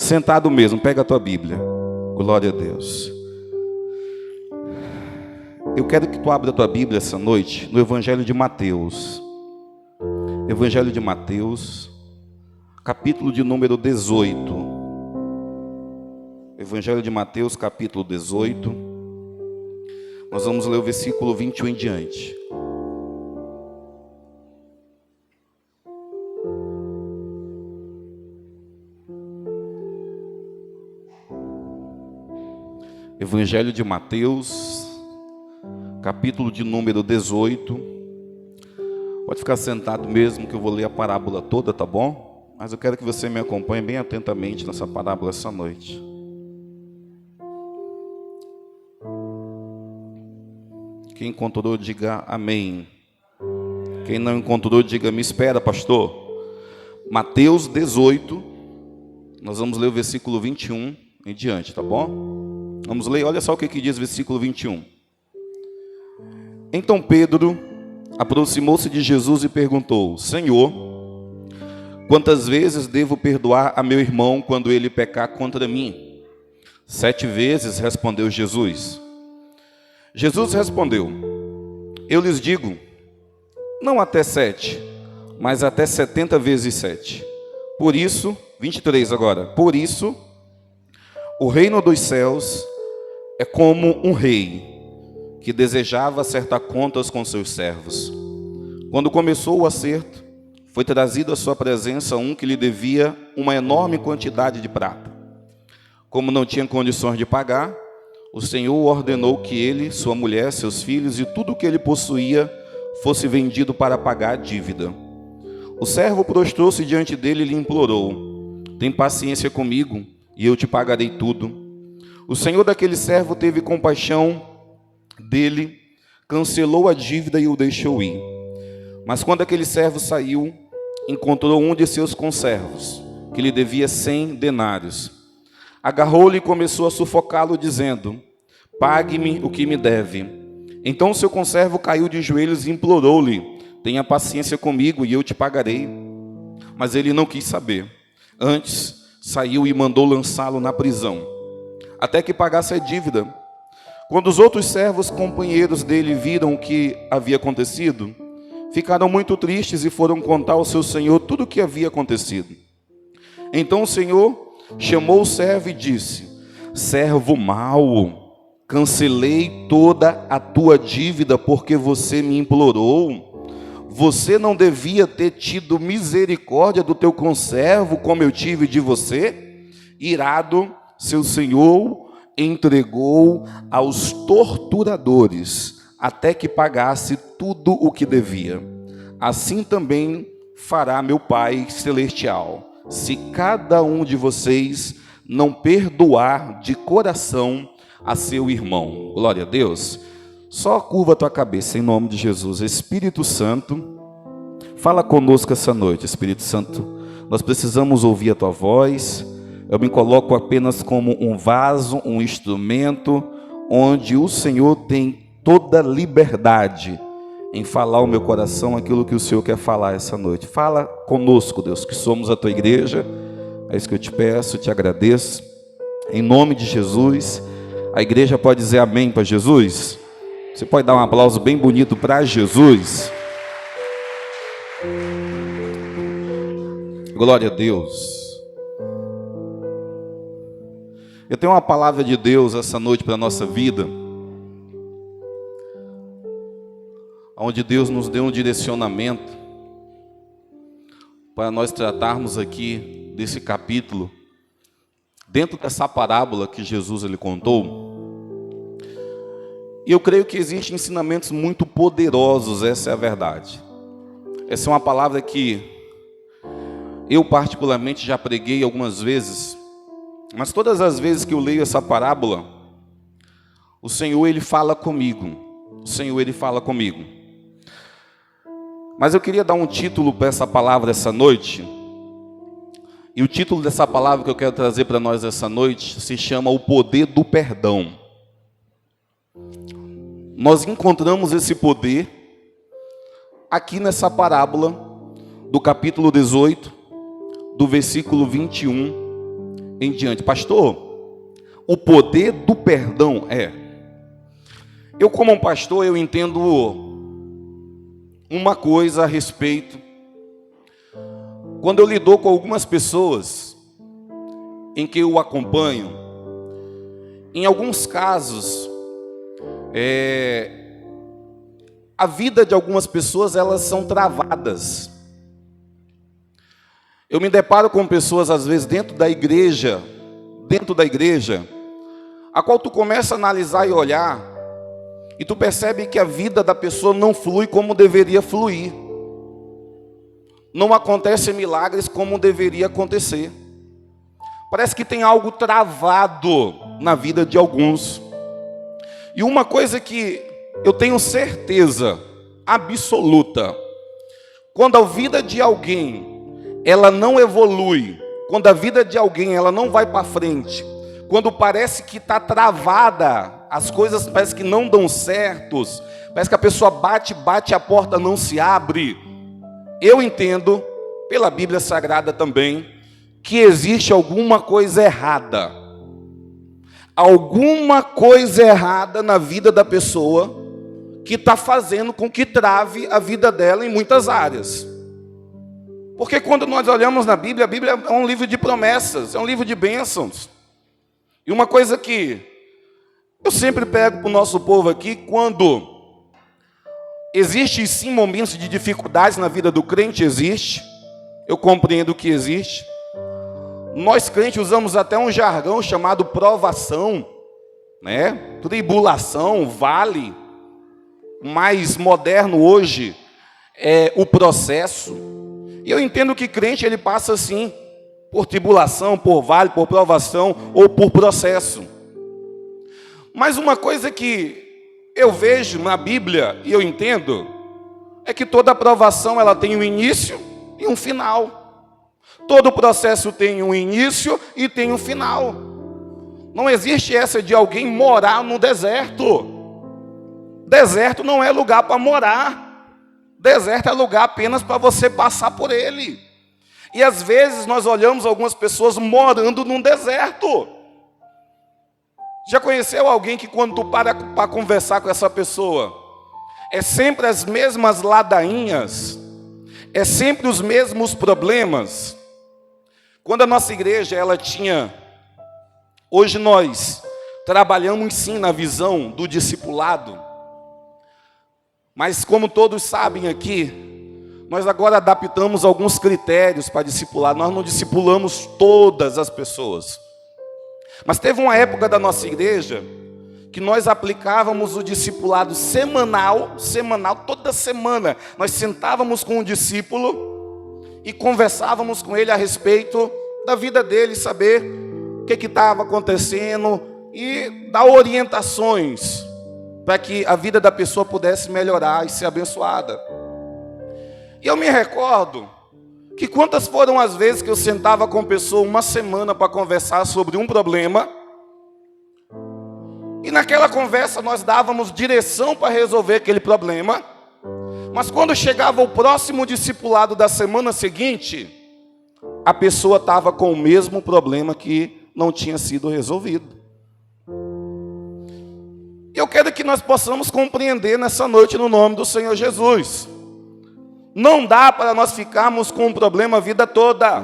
Sentado mesmo, pega a tua Bíblia. Glória a Deus. Eu quero que tu abra a tua Bíblia essa noite no Evangelho de Mateus. Evangelho de Mateus, capítulo de número 18. Evangelho de Mateus, capítulo 18. Nós vamos ler o versículo 21 em diante. Evangelho de Mateus, capítulo de número 18. Pode ficar sentado mesmo que eu vou ler a parábola toda, tá bom? Mas eu quero que você me acompanhe bem atentamente nessa parábola essa noite. Quem encontrou, diga amém. Quem não encontrou, diga me espera, pastor. Mateus 18, nós vamos ler o versículo 21 em diante, tá bom? Vamos ler, olha só o que diz o versículo 21. Então Pedro aproximou-se de Jesus e perguntou: Senhor, quantas vezes devo perdoar a meu irmão quando ele pecar contra mim? 7 vezes, respondeu Jesus. Jesus respondeu: eu lhes digo, não até 7, mas até 70 vezes 7. Por isso, 23 agora, por isso, o reino dos céus é como um rei que desejava acertar contas com seus servos. Quando começou o acerto, foi trazido à sua presença um que lhe devia uma enorme quantidade de prata. Como não tinha condições de pagar, o Senhor ordenou que ele, sua mulher, seus filhos e tudo o que ele possuía fosse vendido para pagar a dívida. O servo prostrou-se diante dele e lhe implorou: tem paciência comigo e eu te pagarei tudo. O senhor daquele servo teve compaixão dele, cancelou a dívida e o deixou ir. Mas quando aquele servo saiu, encontrou um de seus conservos, que lhe devia 100 denários. Agarrou-lhe e começou a sufocá-lo, dizendo: pague-me o que me deve. Então o seu conservo caiu de joelhos e implorou-lhe: tenha paciência comigo e eu te pagarei. Mas ele não quis saber. Antes, saiu e mandou lançá-lo na prisão, até que pagasse a dívida. Quando os outros servos companheiros dele viram o que havia acontecido, ficaram muito tristes e foram contar ao seu senhor tudo o que havia acontecido. Então o senhor chamou o servo e disse: servo mau, cancelei toda a tua dívida porque você me implorou. Você não devia ter tido misericórdia do teu conservo como eu tive de você? Irado, seu senhor entregou aos torturadores até que pagasse tudo o que devia. Assim também fará meu Pai Celestial, se cada um de vocês não perdoar de coração a seu irmão. Glória a Deus. Só curva a tua cabeça em nome de Jesus. Espírito Santo, fala conosco essa noite. Espírito Santo, nós precisamos ouvir a tua voz. Eu me coloco apenas como um vaso, um instrumento, onde o Senhor tem toda liberdade em falar ao meu coração aquilo que o Senhor quer falar essa noite. Fala conosco, Deus, que somos a tua igreja. É isso que eu te peço, te agradeço. Em nome de Jesus. A igreja pode dizer amém para Jesus? Você pode dar um aplauso bem bonito para Jesus? Glória a Deus. Eu tenho uma palavra de Deus essa noite para a nossa vida, onde Deus nos deu um direcionamento para nós tratarmos aqui desse capítulo, dentro dessa parábola que Jesus ele contou. E eu creio que existem ensinamentos muito poderosos, essa é a verdade. Essa é uma palavra que eu particularmente já preguei algumas vezes, mas todas as vezes que eu leio essa parábola, o Senhor ele fala comigo. O Senhor ele fala comigo. Mas eu queria dar um título para essa palavra essa noite. E o título dessa palavra que eu quero trazer para nós essa noite se chama O Poder do Perdão. Nós encontramos esse poder aqui nessa parábola do capítulo 18, do versículo 21 em diante. Pastor, o poder do perdão eu como um pastor, eu entendo uma coisa a respeito. Quando eu lido com algumas pessoas em que eu acompanho, em alguns casos, a vida de algumas pessoas, elas são travadas. Eu me deparo com pessoas, às vezes, dentro da igreja, a qual tu começa a analisar e olhar, e tu percebe que a vida da pessoa não flui como deveria fluir. Não acontecem milagres como deveria acontecer. Parece que tem algo travado na vida de alguns. E uma coisa que eu tenho certeza absoluta, quando a vida de alguém ela não evolui, quando a vida de alguém ela não vai para frente, quando parece que está travada, as coisas parece que não dão certos, parece que a pessoa bate, a porta não se abre, eu entendo, pela Bíblia Sagrada também, que existe alguma coisa errada. Alguma coisa errada na vida da pessoa que está fazendo com que trave a vida dela em muitas áreas. Porque quando nós olhamos na Bíblia, a Bíblia é um livro de promessas, é um livro de bênçãos. E uma coisa que eu sempre pego para o nosso povo aqui, quando existe sim momentos de dificuldades na vida do crente, existe, eu compreendo que existe. Nós crentes usamos até um jargão chamado provação, né? Tribulação, vale. O mais moderno hoje é o processo. E eu entendo que crente ele passa assim, por tribulação, por vale, por provação ou por processo. Mas uma coisa que eu vejo na Bíblia e eu entendo é que toda provação ela tem um início e um final. Todo processo tem um início e tem um final. Não existe essa de alguém morar no deserto. Deserto não é lugar para morar. Deserto é lugar apenas para você passar por ele. E às vezes nós olhamos algumas pessoas morando num deserto. Já conheceu alguém que quando tu para conversar com essa pessoa, é sempre as mesmas ladainhas, é sempre os mesmos problemas? Quando a nossa igreja, ela tinha... Hoje nós trabalhamos sim na visão do discipulado. Mas como todos sabem aqui, nós agora adaptamos alguns critérios para discipular. Nós não discipulamos todas as pessoas. Mas teve uma época da nossa igreja que nós aplicávamos o discipulado semanal, toda semana. Nós sentávamos com o discípulo e conversávamos com ele a respeito da vida dele, saber o que estava acontecendo e dar orientações para que a vida da pessoa pudesse melhorar e ser abençoada. E eu me recordo que quantas foram as vezes que eu sentava com a pessoa uma semana para conversar sobre um problema, e naquela conversa nós dávamos direção para resolver aquele problema, mas quando chegava o próximo discipulado da semana seguinte, a pessoa estava com o mesmo problema que não tinha sido resolvido. Eu quero que nós possamos compreender nessa noite no nome do Senhor Jesus. Não dá para nós ficarmos com um problema a vida toda.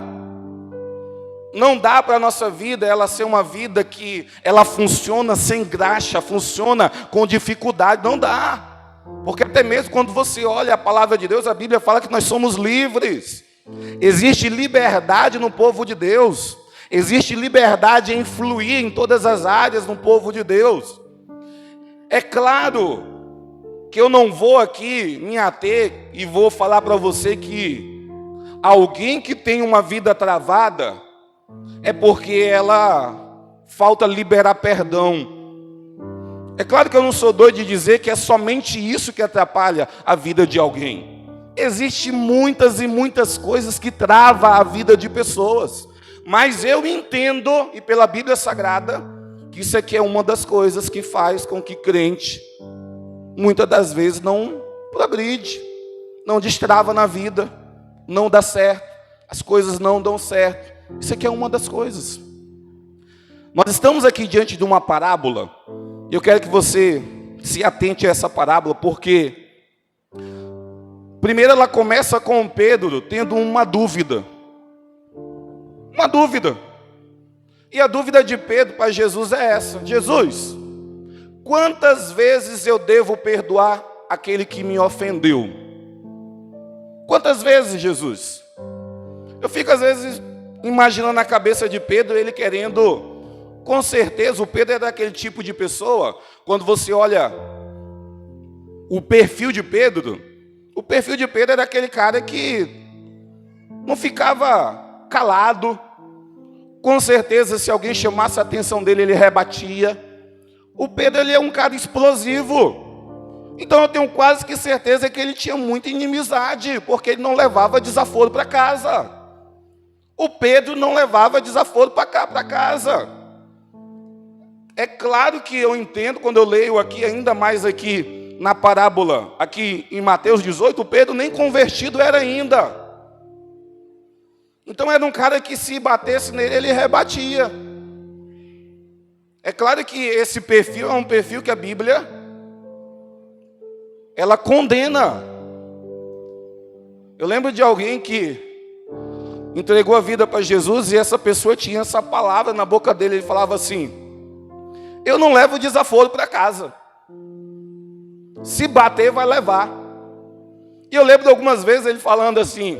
Não dá para a nossa vida ela ser uma vida que ela funciona sem graxa, funciona com dificuldade. Não dá. Porque até mesmo quando você olha a palavra de Deus, a Bíblia fala que nós somos livres. Existe liberdade no povo de Deus. Existe liberdade em fluir em todas as áreas no povo de Deus. É claro que eu não vou aqui me ater e vou falar para você que alguém que tem uma vida travada é porque ela falta liberar perdão. É claro que eu não sou doido de dizer que é somente isso que atrapalha a vida de alguém. Existem muitas e muitas coisas que travam a vida de pessoas. Mas eu entendo, e pela Bíblia Sagrada, que isso aqui é uma das coisas que faz com que crente, muitas das vezes, não progride, não destrava na vida, não dá certo, as coisas não dão certo. Isso aqui é uma das coisas. Nós estamos aqui diante de uma parábola. Eu quero que você se atente a essa parábola, porque primeiro ela começa com Pedro tendo uma dúvida. Uma dúvida. E a dúvida de Pedro para Jesus é essa: Jesus, quantas vezes eu devo perdoar aquele que me ofendeu? Quantas vezes, Jesus? Eu fico às vezes imaginando na cabeça de Pedro, ele querendo, com certeza, o Pedro é daquele tipo de pessoa, quando você olha o perfil de Pedro é daquele cara que não ficava calado. Com certeza, se alguém chamasse a atenção dele, ele rebatia. O Pedro, ele é um cara explosivo. Então eu tenho quase que certeza que ele tinha muita inimizade, porque ele não levava desaforo para casa. O Pedro não levava desaforo para casa. É claro que eu entendo, quando eu leio aqui, ainda mais aqui na parábola, aqui em Mateus 18, o Pedro nem convertido era ainda. Então era um cara que, se batesse nele, ele rebatia. É claro que esse perfil é um perfil que a Bíblia, ela condena. Eu lembro de alguém que entregou a vida para Jesus, e essa pessoa tinha essa palavra na boca dele. Ele falava assim: eu não levo desaforo para casa. Se bater, vai levar. E eu lembro de algumas vezes ele falando assim: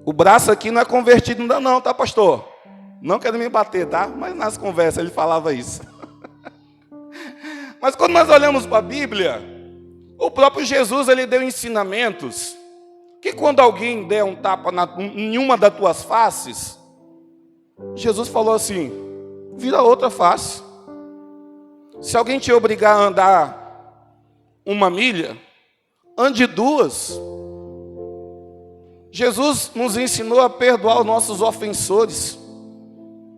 o braço aqui não é convertido ainda não, tá, pastor? Não quero me bater, tá? Mas nas conversas ele falava isso. Mas quando nós olhamos para a Bíblia, o próprio Jesus, ele deu ensinamentos que quando alguém der um tapa em uma das tuas faces, Jesus falou assim: vira outra face. Se alguém te obrigar a andar 1 milha, ande 2. Jesus nos ensinou a perdoar os nossos ofensores.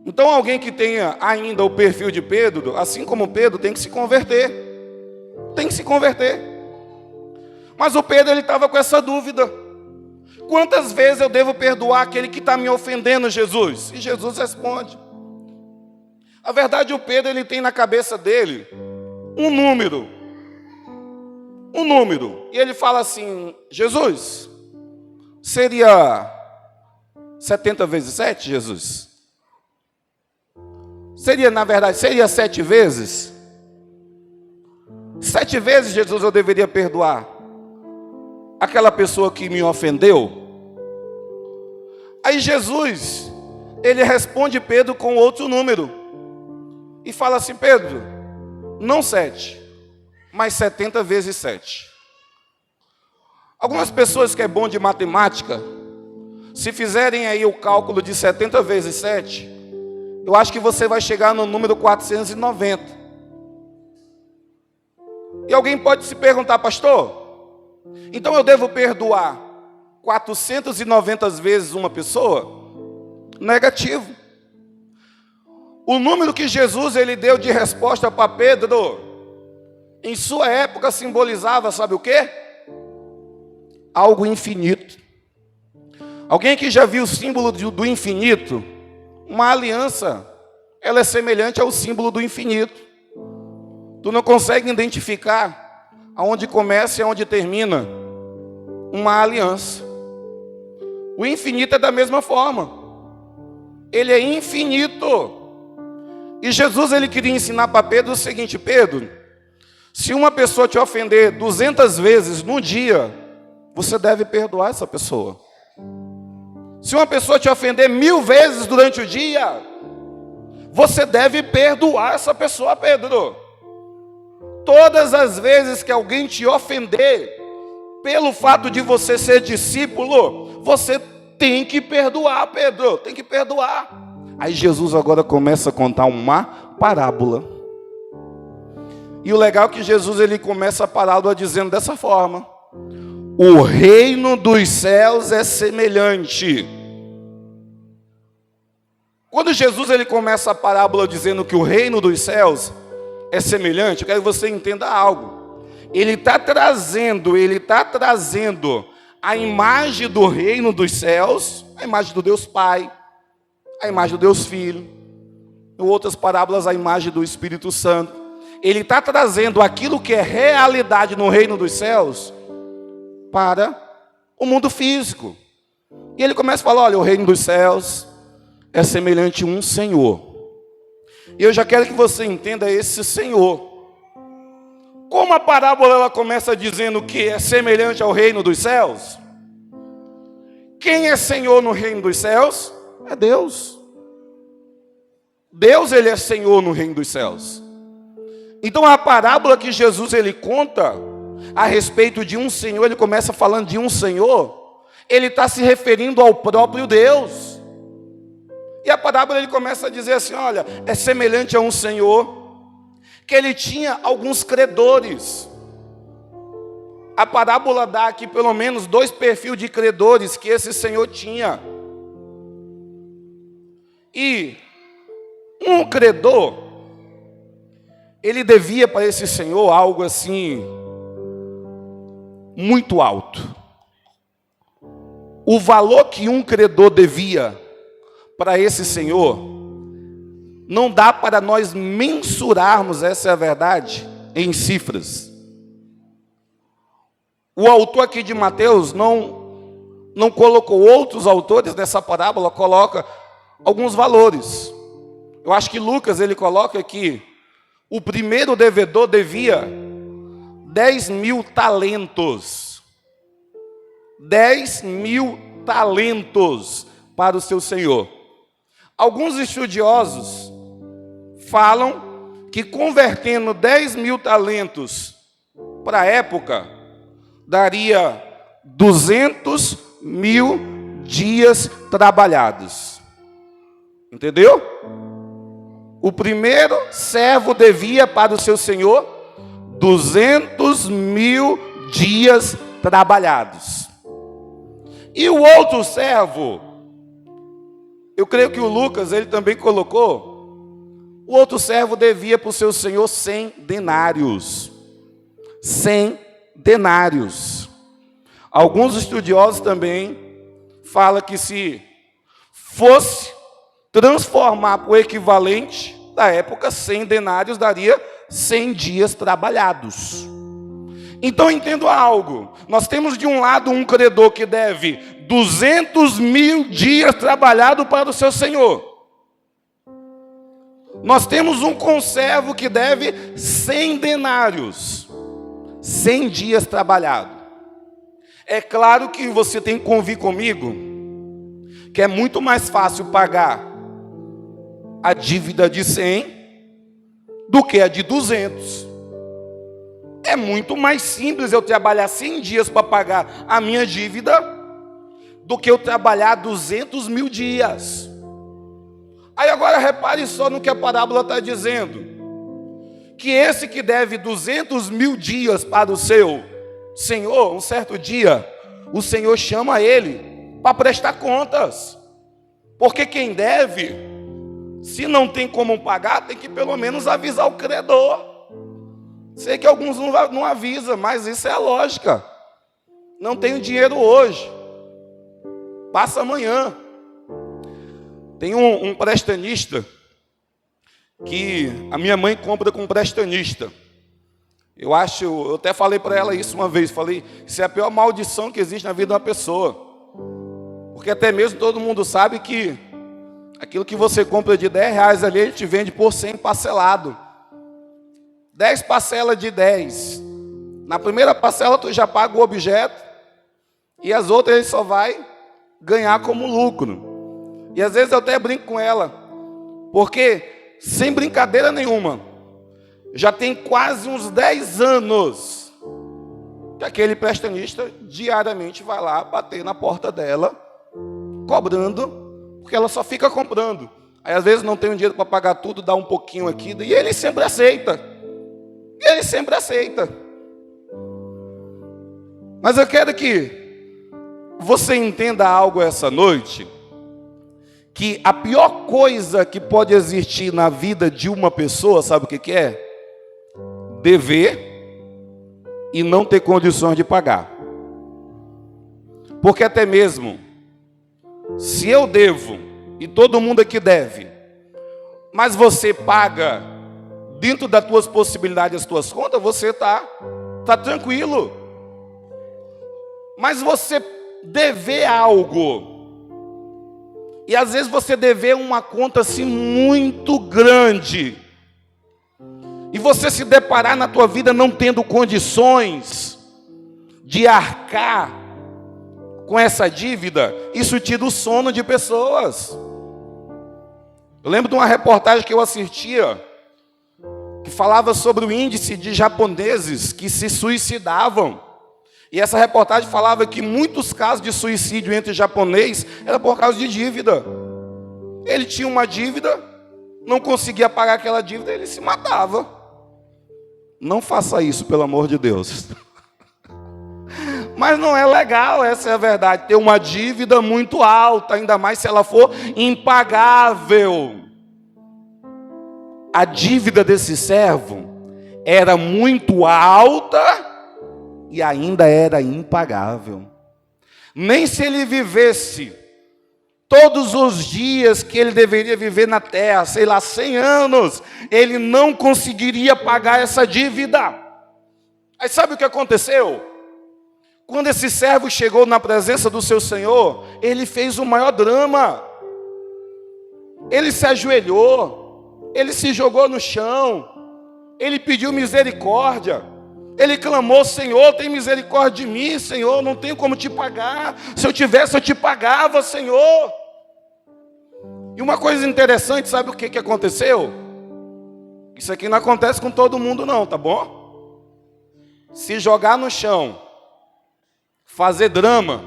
Então alguém que tenha ainda o perfil de Pedro, assim como Pedro, tem que se converter. Tem que se converter. Mas o Pedro, ele estava com essa dúvida: quantas vezes eu devo perdoar aquele que está me ofendendo, Jesus? E Jesus responde. A verdade, o Pedro, ele tem na cabeça dele um número. Um número. E ele fala assim: Jesus, seria 70 vezes 7, Jesus? Seria, na verdade, seria 7 vezes? 7 vezes, Jesus, eu deveria perdoar aquela pessoa que me ofendeu? Aí Jesus, ele responde Pedro com outro número. E fala assim: Pedro, não 7, mas 70 vezes 7. Algumas pessoas que é bom de matemática, se fizerem aí o cálculo de 70 vezes 7, eu acho que você vai chegar no número 490. E alguém pode se perguntar: pastor, então eu devo perdoar 490 vezes uma pessoa? Negativo. O número que Jesus, ele deu de resposta para Pedro, em sua época simbolizava, sabe o quê? Algo infinito. Alguém que já viu o símbolo do infinito? Uma aliança, ela é semelhante ao símbolo do infinito. Tu não consegue identificar aonde começa e aonde termina uma aliança. O infinito é da mesma forma. Ele é infinito. E Jesus, ele queria ensinar para Pedro o seguinte: Pedro, se uma pessoa te ofender 200 vezes no dia, você deve perdoar essa pessoa. Se uma pessoa te ofender 1000 vezes durante o dia, você deve perdoar essa pessoa, Pedro. Todas as vezes que alguém te ofender, pelo fato de você ser discípulo, você tem que perdoar, Pedro, tem que perdoar. Aí Jesus agora começa a contar uma parábola. E o legal é que Jesus, ele começa a parábola dizendo dessa forma: o reino dos céus é semelhante. Quando Jesus, ele começa a parábola dizendo que o reino dos céus é semelhante, eu quero que você entenda algo. Ele está trazendo a imagem do reino dos céus, a imagem do Deus Pai, a imagem do Deus Filho, em outras parábolas, a imagem do Espírito Santo. Ele está trazendo aquilo que é realidade no reino dos céus para o mundo físico. E ele começa a falar, olha, o reino dos céus é semelhante a um Senhor. E eu já quero que você entenda esse Senhor. Como a parábola ela começa dizendo que é semelhante ao reino dos céus, quem é Senhor no reino dos céus? É Deus. Deus, ele é Senhor no reino dos céus. Então a parábola que Jesus ele conta a respeito de um Senhor, ele começa falando de um Senhor, ele está se referindo ao próprio Deus. E a parábola ele começa a dizer assim, olha, é semelhante a um Senhor que ele tinha alguns credores. A parábola dá aqui pelo menos 2 perfis de credores que esse Senhor tinha. E um credor, ele devia para esse Senhor algo assim, muito alto. O valor que um credor devia para esse Senhor, não dá para nós mensurarmos, essa é a verdade, em cifras. O autor aqui de Mateus não colocou, outros autores dessa parábola coloca alguns valores. Eu acho que Lucas ele coloca aqui, o primeiro devedor devia 10.000 talentos. 10.000 talentos para o seu senhor. Alguns estudiosos falam que convertendo 10.000 talentos para a época, daria 200.000 dias trabalhados. Entendeu? O primeiro servo devia para o seu senhor 200.000 dias trabalhados. E o outro servo, eu creio que o Lucas ele também colocou, o outro servo devia para o seu senhor 100 denários. 100 denários. Alguns estudiosos também falam que se fosse transformar para o equivalente da época, 100 denários daria 100 dias trabalhados. Então entendo algo, nós temos de um lado um credor que deve 200.000 dias trabalhado para o seu senhor. Nós temos um conservo que deve 100 denários, 100 dias trabalhado. É claro que você tem que convir comigo, que é muito mais fácil pagar a dívida de 100 do que a de 200. É muito mais simples eu trabalhar 100 dias para pagar a minha dívida do que eu trabalhar 200.000 dias. Aí agora repare só no que a parábola está dizendo. Que esse que deve 200.000 dias para o seu senhor, um certo dia, o Senhor chama ele para prestar contas. Porque quem deve, se não tem como pagar, tem que pelo menos avisar o credor. Sei que alguns não avisam, mas isso é a lógica. Não tenho dinheiro hoje, passa amanhã. Tem um prestanista que a minha mãe compra com um prestanista. Eu até falei para ela isso uma vez, falei, isso é a pior maldição que existe na vida de uma pessoa. Porque até mesmo todo mundo sabe que aquilo que você compra de R$10 ali, ele te vende por 100 parcelado. 10 parcelas de 10. Na primeira parcela tu já paga o objeto e as outras ele só vai ganhar como lucro. E às vezes eu até brinco com ela, porque sem brincadeira nenhuma, já tem quase uns 10 anos que aquele prestanista diariamente vai lá bater na porta dela, cobrando, porque ela só fica comprando. Aí às vezes não tem dinheiro para pagar tudo, dá um pouquinho aqui, e ele sempre aceita. Mas eu quero que você entenda algo essa noite, que a pior coisa que pode existir na vida de uma pessoa, sabe o que é? Dever e não ter condições de pagar. Porque até mesmo, se eu devo, e todo mundo aqui deve, mas você paga dentro das tuas possibilidades, as tuas contas, você tá tranquilo. Mas você dever algo, e às vezes você dever uma conta assim muito grande, e você se deparar na tua vida não tendo condições de arcar com essa dívida, isso tira o sono de pessoas. Eu lembro de uma reportagem que eu assistia, que falava sobre o índice de japoneses que se suicidavam. E essa reportagem falava que muitos casos de suicídio entre japonês era por causa de dívida. Ele tinha uma dívida, não conseguia pagar aquela dívida, ele se matava. Não faça isso, pelo amor de Deus. Mas não é legal, essa é a verdade, ter uma dívida muito alta, ainda mais se ela for impagável. A dívida desse servo era muito alta e ainda era impagável. Nem se ele vivesse todos os dias que ele deveria viver na terra, sei lá, 100 anos, ele não conseguiria pagar essa dívida. Aí sabe o que aconteceu? Quando esse servo chegou na presença do seu Senhor, ele fez o maior drama. Ele se ajoelhou, ele se jogou no chão, ele pediu misericórdia, ele clamou: Senhor, tem misericórdia de mim, Senhor, não tenho como te pagar. Se eu tivesse, eu te pagava, Senhor. E uma coisa interessante, sabe o que aconteceu? Isso aqui não acontece com todo mundo não, tá bom? Se jogar no chão, fazer drama,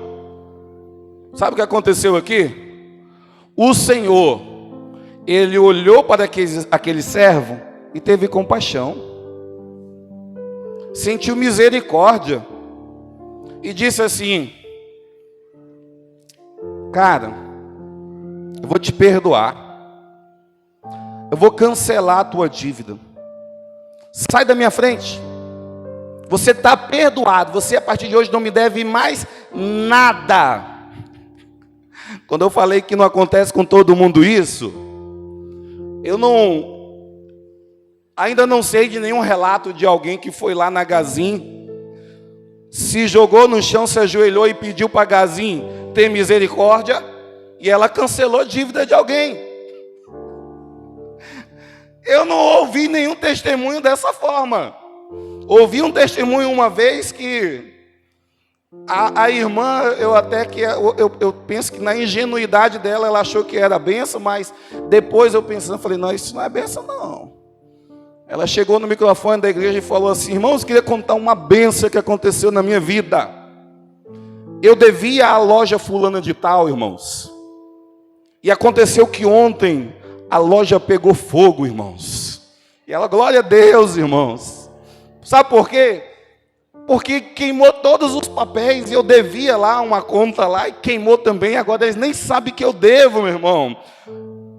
sabe o que aconteceu aqui? O Senhor, Ele olhou para aquele servo e teve compaixão, sentiu misericórdia e disse assim: cara, eu vou te perdoar, eu vou cancelar a tua dívida, sai da minha frente. Você está perdoado. Você a partir de hoje não me deve mais nada. Quando eu falei que não acontece com todo mundo isso, eu ainda não sei de nenhum relato de alguém que foi lá na Gazin, se jogou no chão, se ajoelhou e pediu para a Gazin ter misericórdia, e ela cancelou a dívida de alguém. Eu não ouvi nenhum testemunho dessa forma. Ouvi um testemunho uma vez que a irmã, eu penso que na ingenuidade dela, ela achou que era benção, mas depois eu pensando, falei, não, isso não é benção não. Ela chegou no microfone da igreja e falou assim: irmãos, queria contar uma benção que aconteceu na minha vida. Eu devia à loja fulana de tal, irmãos, e aconteceu que ontem a loja pegou fogo, irmãos. E ela, glória a Deus, irmãos. Sabe por quê? Porque queimou todos os papéis, e eu devia lá uma conta lá, e queimou também, agora eles nem sabem que eu devo, meu irmão.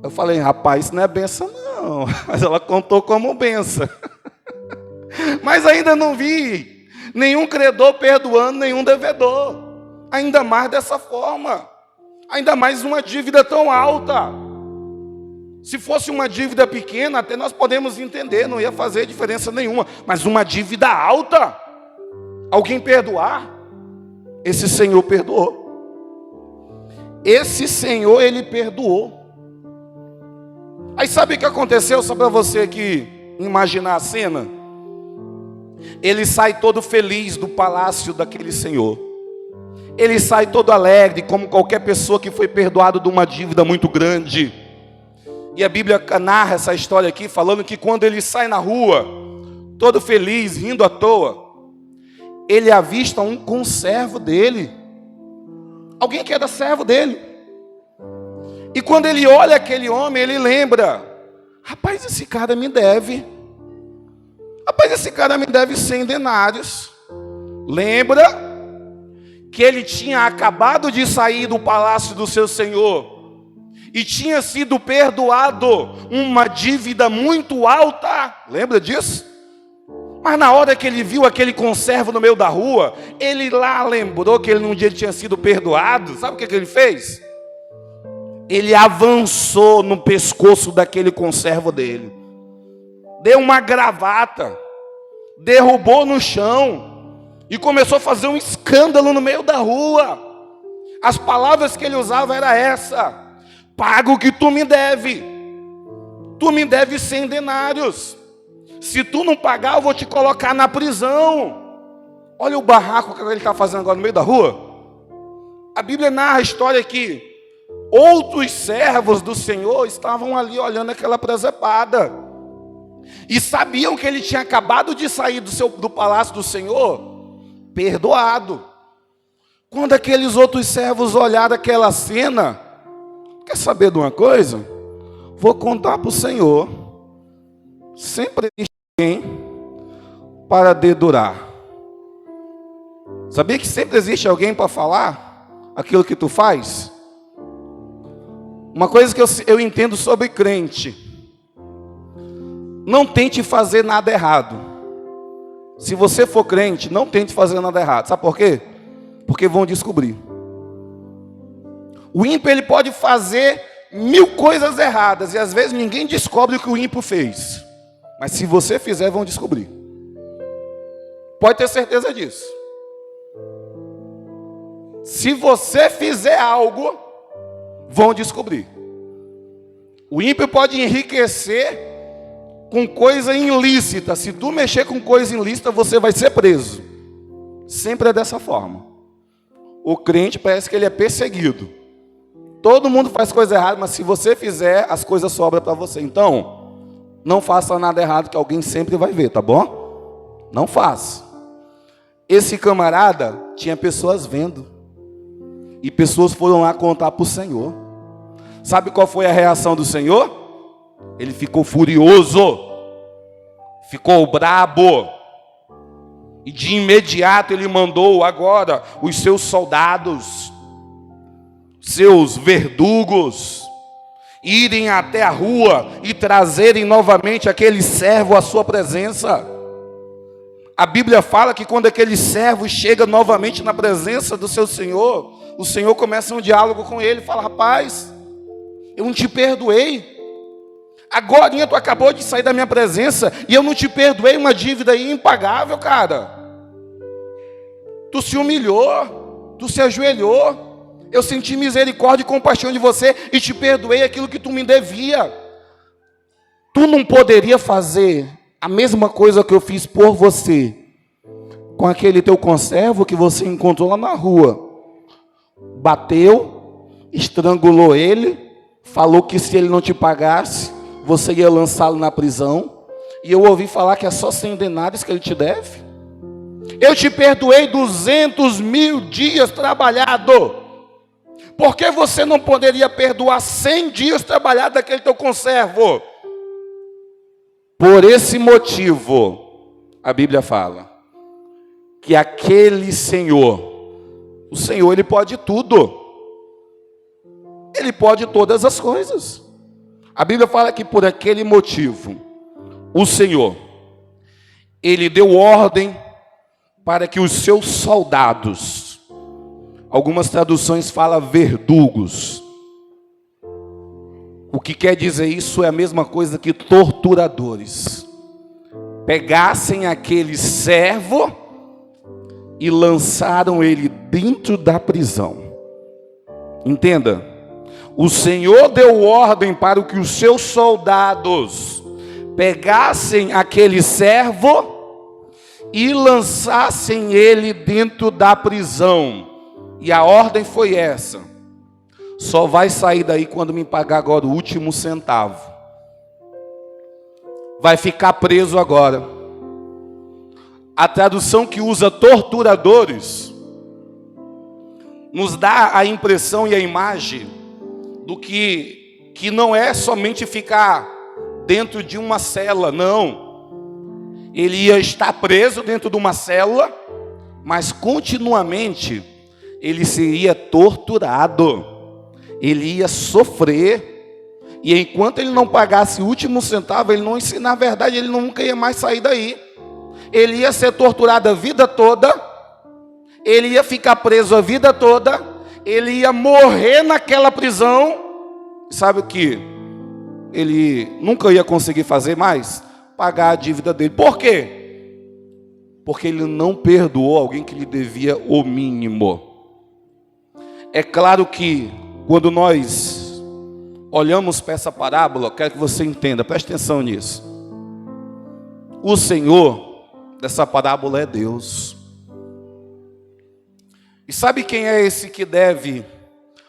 Eu falei, rapaz, isso não é benção não, mas ela contou como benção. Mas ainda não vi nenhum credor perdoando nenhum devedor, ainda mais dessa forma, ainda mais uma dívida tão alta. Se fosse uma dívida pequena, até nós podemos entender, não ia fazer diferença nenhuma. Mas uma dívida alta, alguém perdoar? Esse Senhor perdoou. Esse Senhor, Ele perdoou. Aí sabe o que aconteceu? Só para você aqui imaginar a cena. Ele sai todo feliz do palácio daquele Senhor. Ele sai todo alegre, como qualquer pessoa que foi perdoado de uma dívida muito grande. E a Bíblia narra essa história aqui, falando que quando ele sai na rua, todo feliz, rindo à toa, ele avista um conservo dele, alguém que era servo dele. E quando ele olha aquele homem, ele lembra: rapaz, esse cara me deve. Rapaz, esse cara me deve 100 denários. Lembra que ele tinha acabado de sair do palácio do seu senhor e tinha sido perdoado uma dívida muito alta. Lembra disso? Mas na hora que ele viu aquele conservo no meio da rua, ele lá lembrou que ele num dia tinha sido perdoado. Sabe o que ele fez? ele avançou no pescoço daquele conservo dele, deu uma gravata, derrubou no chão e começou a fazer um escândalo no meio da rua. As palavras que ele usava era essa: paga o que tu me deve. Tu me deve 100 denários. Se tu não pagar, eu vou te colocar na prisão. Olha o barraco que ele está fazendo agora no meio da rua. A Bíblia narra a história que outros servos do Senhor estavam ali olhando aquela presepada e sabiam que ele tinha acabado de sair do palácio do Senhor perdoado. Quando aqueles outros servos olharam aquela cena, quer saber de uma coisa? Vou contar para o Senhor. Sempre existe alguém para dedurar. Sabia que sempre existe alguém para falar aquilo que tu faz? Uma coisa que eu entendo sobre crente: não tente fazer nada errado. Se você for crente, não tente fazer nada errado. Sabe por quê? Porque vão descobrir. O ímpio, ele pode fazer 1000 coisas erradas e às vezes ninguém descobre o que o ímpio fez. Mas se você fizer, vão descobrir. Pode ter certeza disso. Se você fizer algo, vão descobrir. O ímpio pode enriquecer com coisa ilícita. Se tu mexer com coisa ilícita, você vai ser preso. Sempre é dessa forma. O crente parece que ele é perseguido. Todo mundo faz coisa errada, mas se você fizer, as coisas sobram para você. Então, não faça nada errado que alguém sempre vai ver, tá bom? Não faça. Esse camarada tinha pessoas vendo. E pessoas foram lá contar para o Senhor. Sabe qual foi a reação do Senhor? Ele ficou furioso. Ficou brabo. E de imediato ele mandou agora os seus soldados, seus verdugos, irem até a rua e trazerem novamente aquele servo à sua presença. A Bíblia fala que quando aquele servo chega novamente na presença do seu Senhor, o Senhor começa um diálogo com ele, fala: rapaz, eu não te perdoei. Agorinha tu acabou de sair da minha presença e eu não te perdoei uma dívida aí impagável, cara. Tu se humilhou, tu se ajoelhou, eu senti misericórdia e compaixão de você e te perdoei aquilo que tu me devia. Tu não poderia fazer a mesma coisa que eu fiz por você com aquele teu conservo que você encontrou lá na rua? Bateu, estrangulou ele, falou que se ele não te pagasse, você ia lançá-lo na prisão, e eu ouvi falar que é só 100 denários que ele te deve. Eu te perdoei 200.000 dias trabalhado. Por que você não poderia perdoar 100 dias trabalhados daquele teu conservo? Por esse motivo, a Bíblia fala que aquele Senhor, o Senhor, ele pode tudo. Ele pode todas as coisas. A Bíblia fala que por aquele motivo, o Senhor, ele deu ordem para que os seus soldados, algumas traduções falam verdugos. O que quer dizer isso é a mesma coisa que torturadores. Pegassem aquele servo e lançaram ele dentro da prisão. Entenda, o Senhor deu ordem para que os seus soldados pegassem aquele servo e lançassem ele dentro da prisão. E a ordem foi essa: só vai sair daí quando me pagar agora o último centavo. Vai ficar preso agora. A tradução que usa torturadores nos dá a impressão e a imagem do que não é somente ficar dentro de uma cela, não. Ele ia estar preso dentro de uma célula, mas continuamente ele seria torturado. Ele ia sofrer, e enquanto ele não pagasse o último centavo, ele não, na verdade, ele nunca ia mais sair daí. Ele ia ser torturado a vida toda, ele ia ficar preso a vida toda, ele ia morrer naquela prisão, Sabe o que ele nunca ia conseguir fazer mais? Pagar a dívida dele. Por quê? Porque ele não perdoou alguém que lhe devia o mínimo. É claro que quando nós olhamos para essa parábola, quero que você entenda, preste atenção nisso. O Senhor dessa parábola é Deus. E sabe quem é esse que deve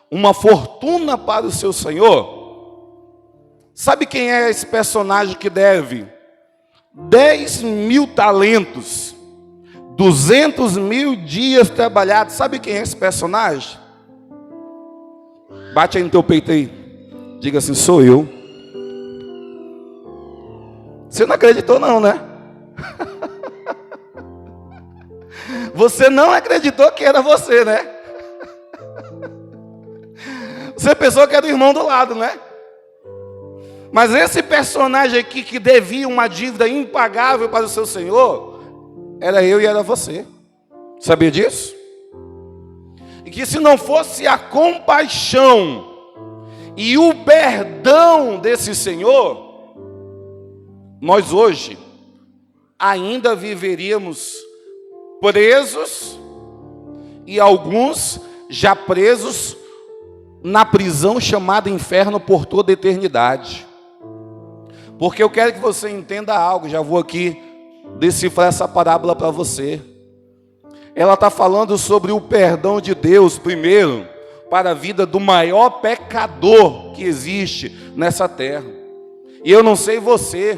uma fortuna para o seu Senhor? Sabe quem é esse personagem que deve 10.000 talentos, 200.000 dias trabalhados? Sabe quem é esse personagem? Bate aí no teu peito aí. Diga assim, sou eu. Você não acreditou não, né? Você não acreditou que era você, né? Você pensou que era o irmão do lado, né? Mas esse personagem aqui que devia uma dívida impagável para o seu Senhor, era eu e era você. Sabia disso? E que se não fosse a compaixão e o perdão desse Senhor, nós hoje ainda viveríamos presos e alguns já presos na prisão chamada inferno por toda a eternidade. Porque eu quero que você entenda algo, já vou aqui decifrar essa parábola para você. Ela está falando sobre o perdão de Deus, primeiro, para a vida do maior pecador que existe nessa terra. E eu não sei você,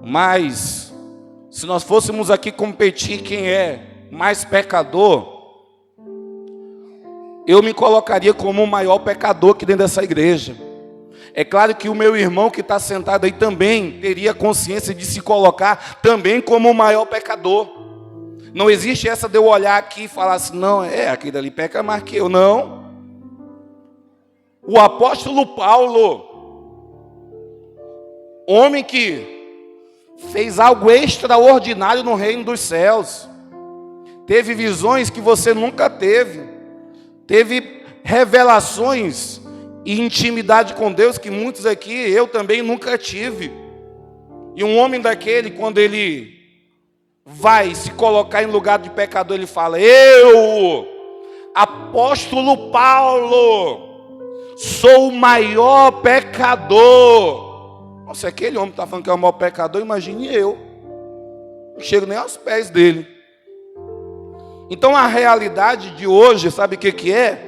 mas se nós fôssemos aqui competir quem é mais pecador, eu me colocaria como o maior pecador aqui dentro dessa igreja. É claro que o meu irmão que está sentado aí também teria consciência de se colocar também como o maior pecador. Não existe essa de eu olhar aqui e falar assim, não, aquele ali peca mais que eu, não. O apóstolo Paulo, homem que fez algo extraordinário no reino dos céus, teve visões que você nunca teve, teve revelações e intimidade com Deus que muitos aqui, eu também nunca tive. E um homem daquele, quando ele vai se colocar em lugar de pecador, ele fala, eu, apóstolo Paulo, sou o maior pecador. Se aquele homem está falando que é o maior pecador, imagine eu. Não chego nem aos pés dele. Então a realidade de hoje, sabe o que é?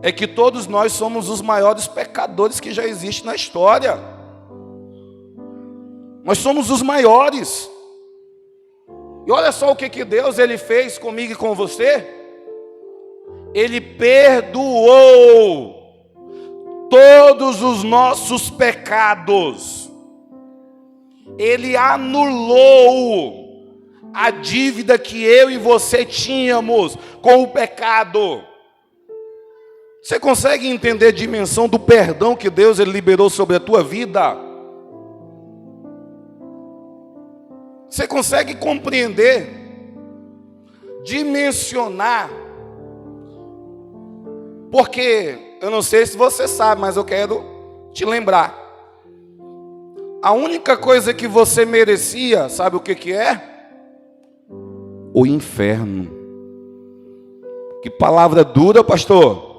É que todos nós somos os maiores pecadores que já existem na história. Nós somos os maiores. E olha só o que Deus ele fez comigo e com você. Ele perdoou todos os nossos pecados. Ele anulou a dívida que eu e você tínhamos com o pecado. Você consegue entender a dimensão do perdão que Deus ele liberou sobre a tua vida? Você consegue compreender, dimensionar? Porque eu não sei se você sabe, mas eu quero te lembrar. A única coisa que você merecia, sabe o que é? O inferno. Que palavra dura, pastor.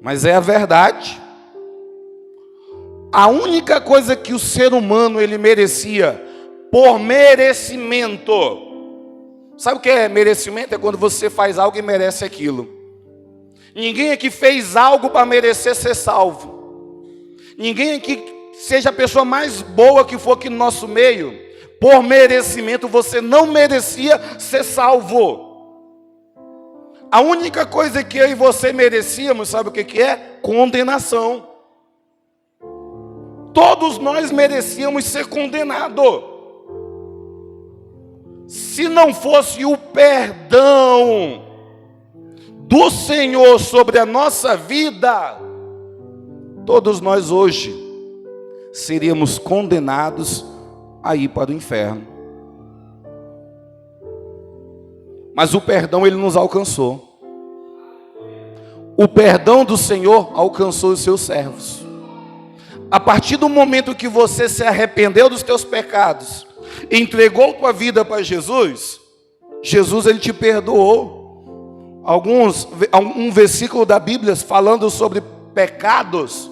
Mas é a verdade. A única coisa que o ser humano ele merecia por merecimento. Sabe o que é merecimento? É quando você faz algo e merece aquilo. Ninguém aqui fez algo para merecer ser salvo. Ninguém aqui, seja a pessoa mais boa que for aqui no nosso meio, por merecimento você não merecia ser salvo. A única coisa que eu e você merecíamos, sabe o que é? Condenação. Todos nós merecíamos ser condenados. Se não fosse o perdão do Senhor sobre a nossa vida, todos nós hoje seríamos condenados a ir para o inferno. Mas o perdão ele nos alcançou. o perdão do Senhor alcançou os seus servos. A partir do momento que você se arrependeu dos teus pecados, entregou tua vida para Jesus, Jesus ele te perdoou. Um versículo da Bíblia falando sobre pecados,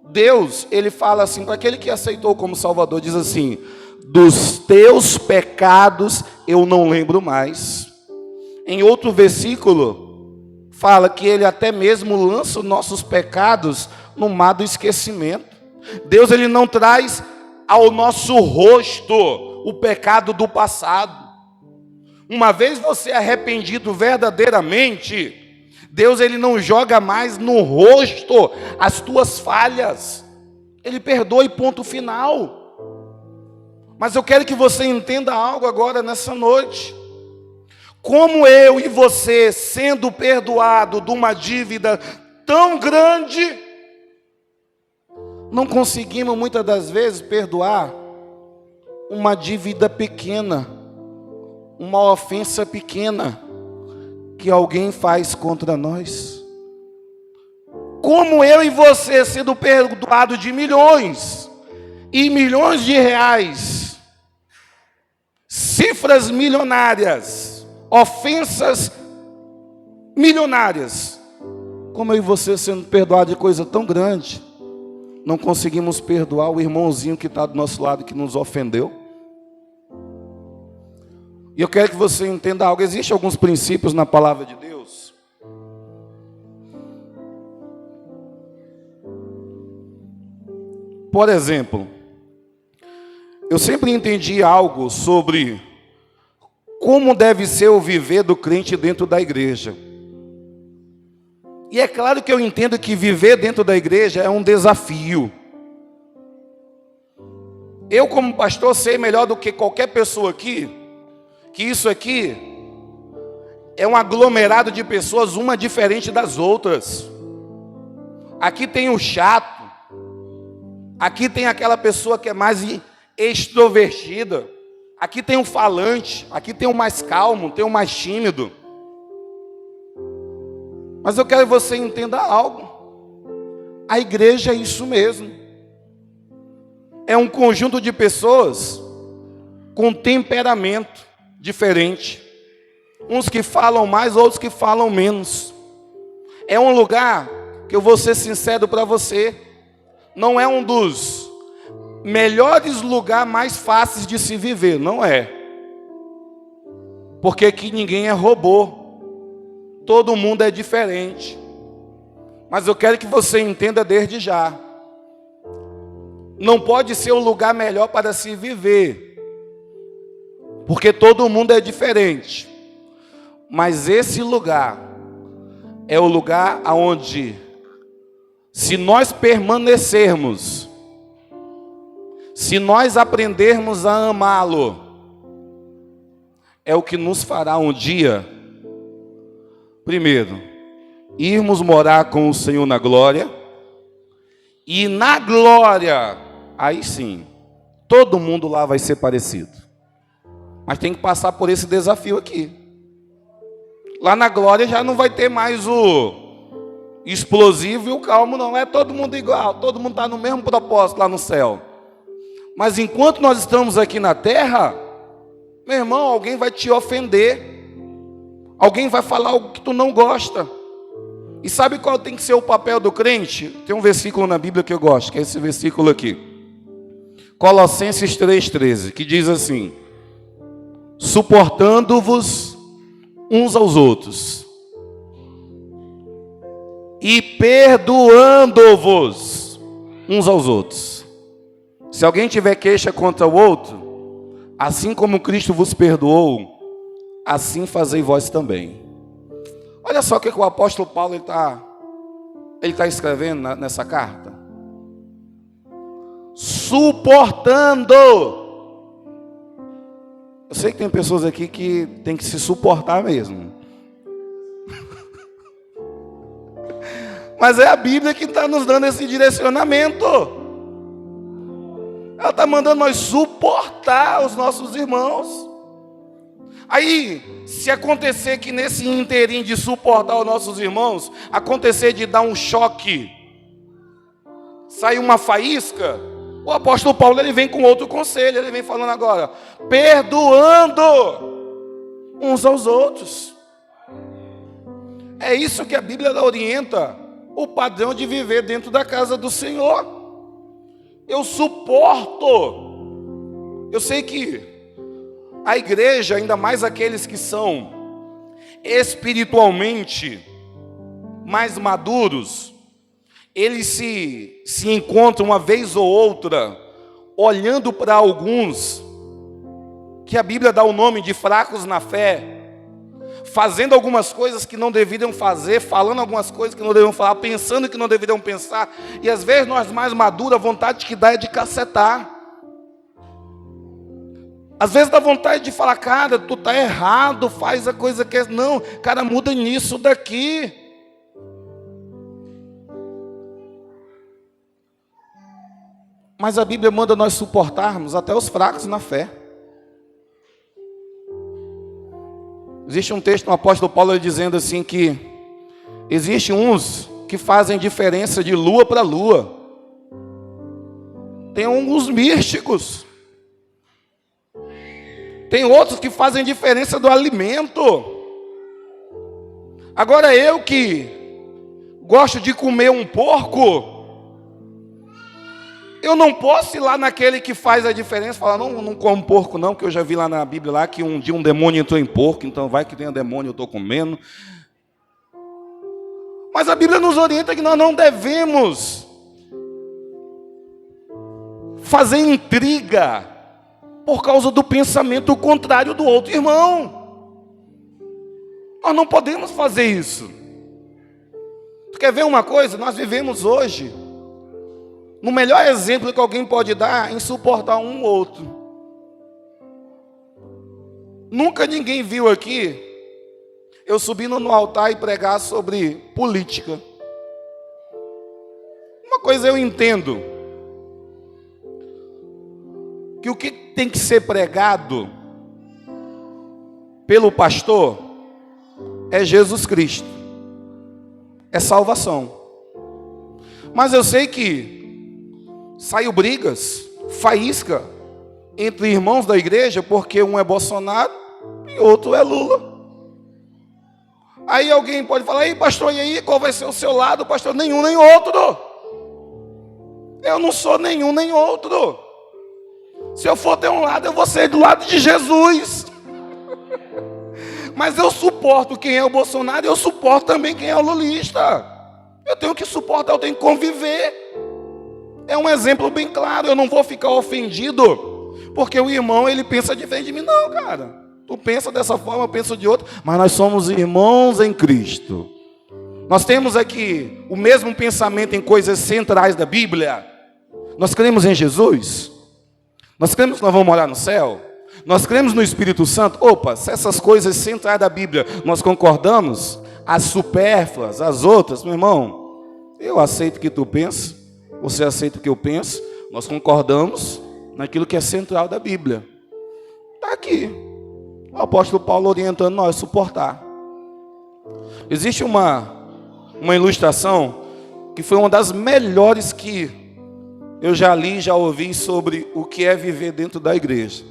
Deus, ele fala assim, para aquele que aceitou como Salvador, diz assim: dos teus pecados eu não lembro mais. Em outro versículo, fala que ele até mesmo lança os nossos pecados no mar do esquecimento. Deus, ele não traz ao nosso rosto o pecado do passado. Uma vez você arrependido verdadeiramente, Deus, ele não joga mais no rosto as tuas falhas. Ele perdoa e ponto final. Mas eu quero que você entenda algo agora nessa noite. Como eu e você, sendo perdoado de uma dívida tão grande, não conseguimos muitas das vezes perdoar uma dívida pequena, uma ofensa pequena que alguém faz contra nós. Como eu e você, sendo perdoado de milhões e milhões de reais, cifras milionárias, ofensas milionárias, como eu e você sendo perdoado de coisa tão grande, não conseguimos perdoar o irmãozinho que está do nosso lado, que nos ofendeu? E eu quero que você entenda algo. Existem alguns princípios na palavra de Deus. Por exemplo, eu sempre entendi algo sobre como deve ser o viver do crente dentro da igreja. E é claro que eu entendo que viver dentro da igreja é um desafio. Eu, como pastor, sei melhor do que qualquer pessoa aqui, que isso aqui é um aglomerado de pessoas, uma diferente das outras. Aqui tem o chato, aqui tem aquela pessoa que é mais extrovertida, aqui tem o falante, aqui tem o mais calmo, tem o mais tímido. Mas eu quero que você entenda algo. A igreja é isso mesmo. É um conjunto de pessoas com temperamento diferente. Uns que falam mais, outros que falam menos. É um lugar que eu vou ser sincero para você, não é um dos melhores lugares mais fáceis de se viver, não é. Porque aqui ninguém é robô. Todo mundo é diferente. Mas eu quero que você entenda desde já. Não pode ser o lugar melhor para se viver, porque todo mundo é diferente. Mas esse lugar é o lugar onde, se nós permanecermos, se nós aprendermos a amá-lo, é o que nos fará um dia, primeiro, irmos morar com o Senhor na glória. E na glória, aí sim, todo mundo lá vai ser parecido. Mas tem que passar por esse desafio aqui. Lá na glória já não vai ter mais o explosivo e o calmo, não. É todo mundo igual, todo mundo está no mesmo propósito lá no céu. Mas enquanto nós estamos aqui na terra, meu irmão, alguém vai te ofender. Alguém vai falar algo que tu não gosta. E sabe qual tem que ser o papel do crente? Tem um versículo na Bíblia que eu gosto, que é esse versículo aqui. Colossenses 3,13, que diz assim: suportando-vos uns aos outros e perdoando-vos uns aos outros. Se alguém tiver queixa contra o outro, assim como Cristo vos perdoou, assim fazei vós também. Olha só o que o apóstolo Paulo ele tá escrevendo nessa carta. Suportando. Eu sei que tem pessoas aqui que tem que se suportar mesmo. Mas é a Bíblia que está nos dando esse direcionamento. Ela está mandando nós suportar os nossos irmãos. Aí, se acontecer que nesse inteirinho de suportar os nossos irmãos, acontecer de dar um choque, sair uma faísca, o apóstolo Paulo ele vem com outro conselho, ele vem falando agora, perdoando uns aos outros. É isso que a Bíblia orienta, o padrão de viver dentro da casa do Senhor. Eu suporto. Eu sei que a igreja, ainda mais aqueles que são espiritualmente mais maduros, eles se encontram uma vez ou outra, olhando para alguns, que a Bíblia dá o nome de fracos na fé, fazendo algumas coisas que não deveriam fazer, falando algumas coisas que não deveriam falar, pensando que não deveriam pensar, e às vezes nós mais maduros, a vontade que dá é de cacetar. Às vezes dá vontade de falar, cara, tu tá errado, faz a coisa que é... Não, cara, muda nisso daqui. Mas a Bíblia manda nós suportarmos até os fracos na fé. Existe um texto no apóstolo Paulo dizendo assim que existe uns que fazem diferença de lua para lua. Tem uns místicos. Tem outros que fazem diferença do alimento. Agora eu que gosto de comer um porco, eu não posso ir lá naquele que faz a diferença e falar, não como porco não, que eu já vi lá na Bíblia lá que um dia um demônio entrou em porco, então vai que tem um demônio, eu estou comendo. Mas a Bíblia nos orienta que nós não devemos fazer intriga por causa do pensamento contrário do outro irmão. Nós não podemos fazer isso. Tu quer ver uma coisa? Nós vivemos hoje no melhor exemplo que alguém pode dar em suportar um ou outro. Nunca ninguém viu aqui eu subindo no altar e pregar sobre política. Uma coisa eu entendo, que o que tem que ser pregado pelo pastor é Jesus Cristo, é salvação. Mas eu sei que saiu brigas, faísca entre irmãos da igreja, porque um é Bolsonaro e outro é Lula. Aí alguém pode falar, ei pastor, e aí qual vai ser o seu lado? Pastor, nenhum nem outro. Eu não sou nenhum nem outro. Se eu for ter um lado, eu vou ser do lado de Jesus. Mas eu suporto quem é o Bolsonaro, eu suporto também quem é o lulista. Eu tenho que suportar, eu tenho que conviver. É um exemplo bem claro, eu não vou ficar ofendido, porque o irmão, ele pensa diferente de mim. Não, cara, tu pensa dessa forma, eu penso de outra, mas nós somos irmãos em Cristo. Nós temos aqui o mesmo pensamento em coisas centrais da Bíblia. Nós cremos em Jesus, nós cremos que nós vamos morar no céu, nós cremos no Espírito Santo. Opa, se essas coisas centrais da Bíblia nós concordamos, as supérfluas, as outras, meu irmão, eu aceito o que tu pensa, você aceita o que eu penso, nós concordamos naquilo que é central da Bíblia. Está aqui, o apóstolo Paulo orientando nós a suportar. Existe uma ilustração que foi uma das melhores que eu já li, já ouvi sobre o que é viver dentro da igreja.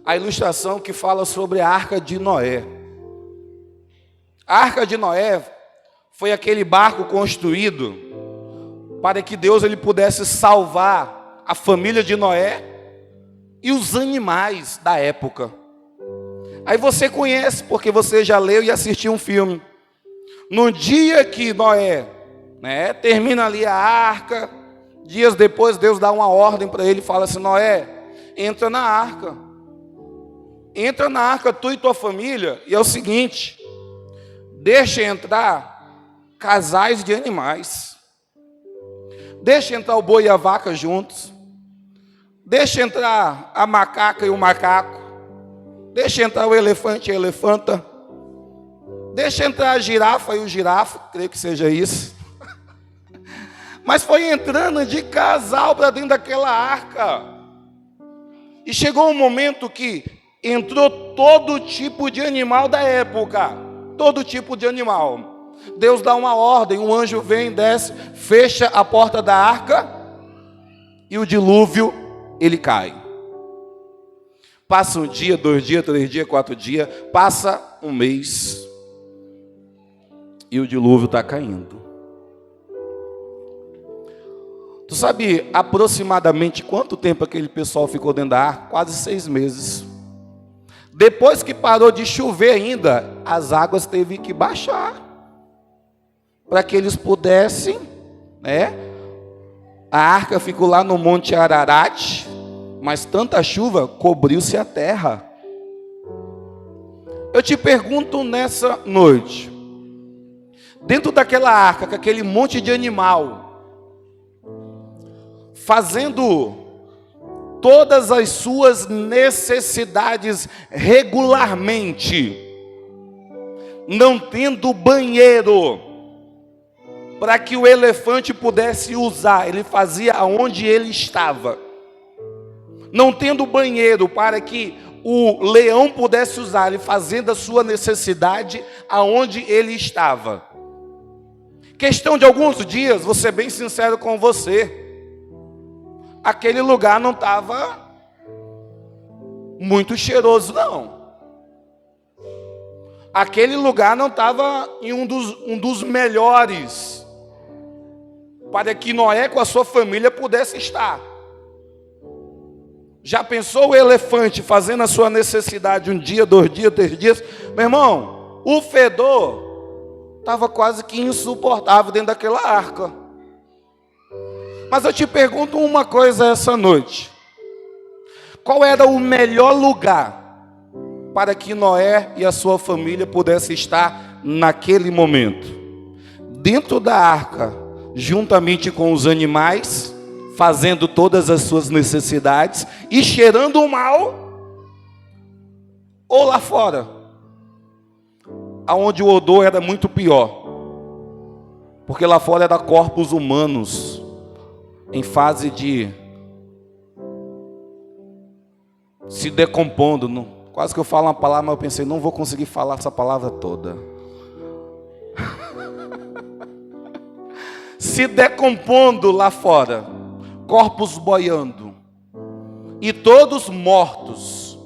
A ilustração que fala sobre a Arca de Noé. A Arca de Noé foi aquele barco construído para que Deus ele pudesse salvar a família de Noé e os animais da época. Aí você conhece, porque você já leu e assistiu um filme. No dia que Noé, termina ali a arca, dias depois Deus dá uma ordem para ele e fala assim, Noé, entra na arca. Entra na arca tu e tua família, e é o seguinte, deixa entrar casais de animais. Deixa entrar o boi e a vaca juntos. Deixa entrar a macaca e o macaco. Deixa entrar o elefante e a elefanta. Deixa entrar a girafa e o girafa, creio que seja isso. Mas foi entrando de casal para dentro daquela arca. E chegou um momento que entrou todo tipo de animal da época. Todo tipo de animal. Deus dá uma ordem, um anjo vem, desce, fecha a porta da arca e o dilúvio, ele cai. Passa um dia, 2 dias, 3 dias, 4 dias, passa um mês e o dilúvio está caindo. Tu sabe aproximadamente quanto tempo aquele pessoal ficou dentro da arca? Quase 6 meses. Depois que parou de chover ainda, as águas teve que baixar, para que eles pudessem, né? A arca ficou lá no Monte Ararat, mas tanta chuva cobriu-se a terra. Eu te pergunto nessa noite, dentro daquela arca, com aquele monte de animal, fazendo todas as suas necessidades regularmente, não tendo banheiro para que o elefante pudesse usar, ele fazia aonde ele estava. Não tendo banheiro para que o leão pudesse usar, ele fazendo a sua necessidade aonde ele estava. Questão de alguns dias, vou ser bem sincero com você, aquele lugar não estava muito cheiroso, não. Aquele lugar não estava em um dos melhores para que Noé com a sua família pudesse estar. Já pensou o elefante fazendo a sua necessidade 1 dia, 2 dias, 3 dias? Meu irmão, o fedor estava quase que insuportável dentro daquela arca. Mas eu te pergunto uma coisa essa noite. Qual era o melhor lugar para que Noé e a sua família pudessem estar naquele momento? Dentro da arca, juntamente com os animais, fazendo todas as suas necessidades e cheirando o mal, ou lá fora, aonde o odor era muito pior, porque lá fora era corpos humanos em fase de se decompondo. Quase que eu falo uma palavra, mas eu pensei, não vou conseguir falar essa palavra toda. Se decompondo lá fora, corpos boiando, e todos mortos.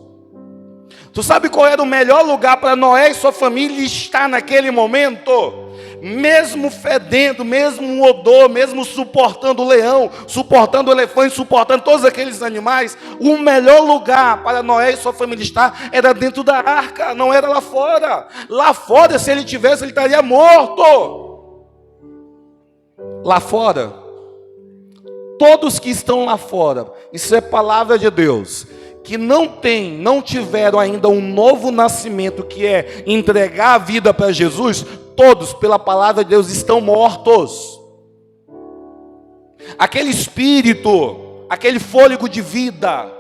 Tu sabe qual era o melhor lugar para Noé e sua família estar naquele momento? Mesmo fedendo, mesmo um odor, mesmo suportando o leão, suportando o elefante, suportando todos aqueles animais, o melhor lugar para Noé e sua família estar era dentro da arca, não era lá fora. Lá fora, se ele tivesse, ele estaria morto. Lá fora, todos que estão lá fora, isso é palavra de Deus, que não tiveram ainda um novo nascimento, que é entregar a vida para Jesus, todos, pela palavra de Deus, estão mortos. Aquele espírito, aquele fôlego de vida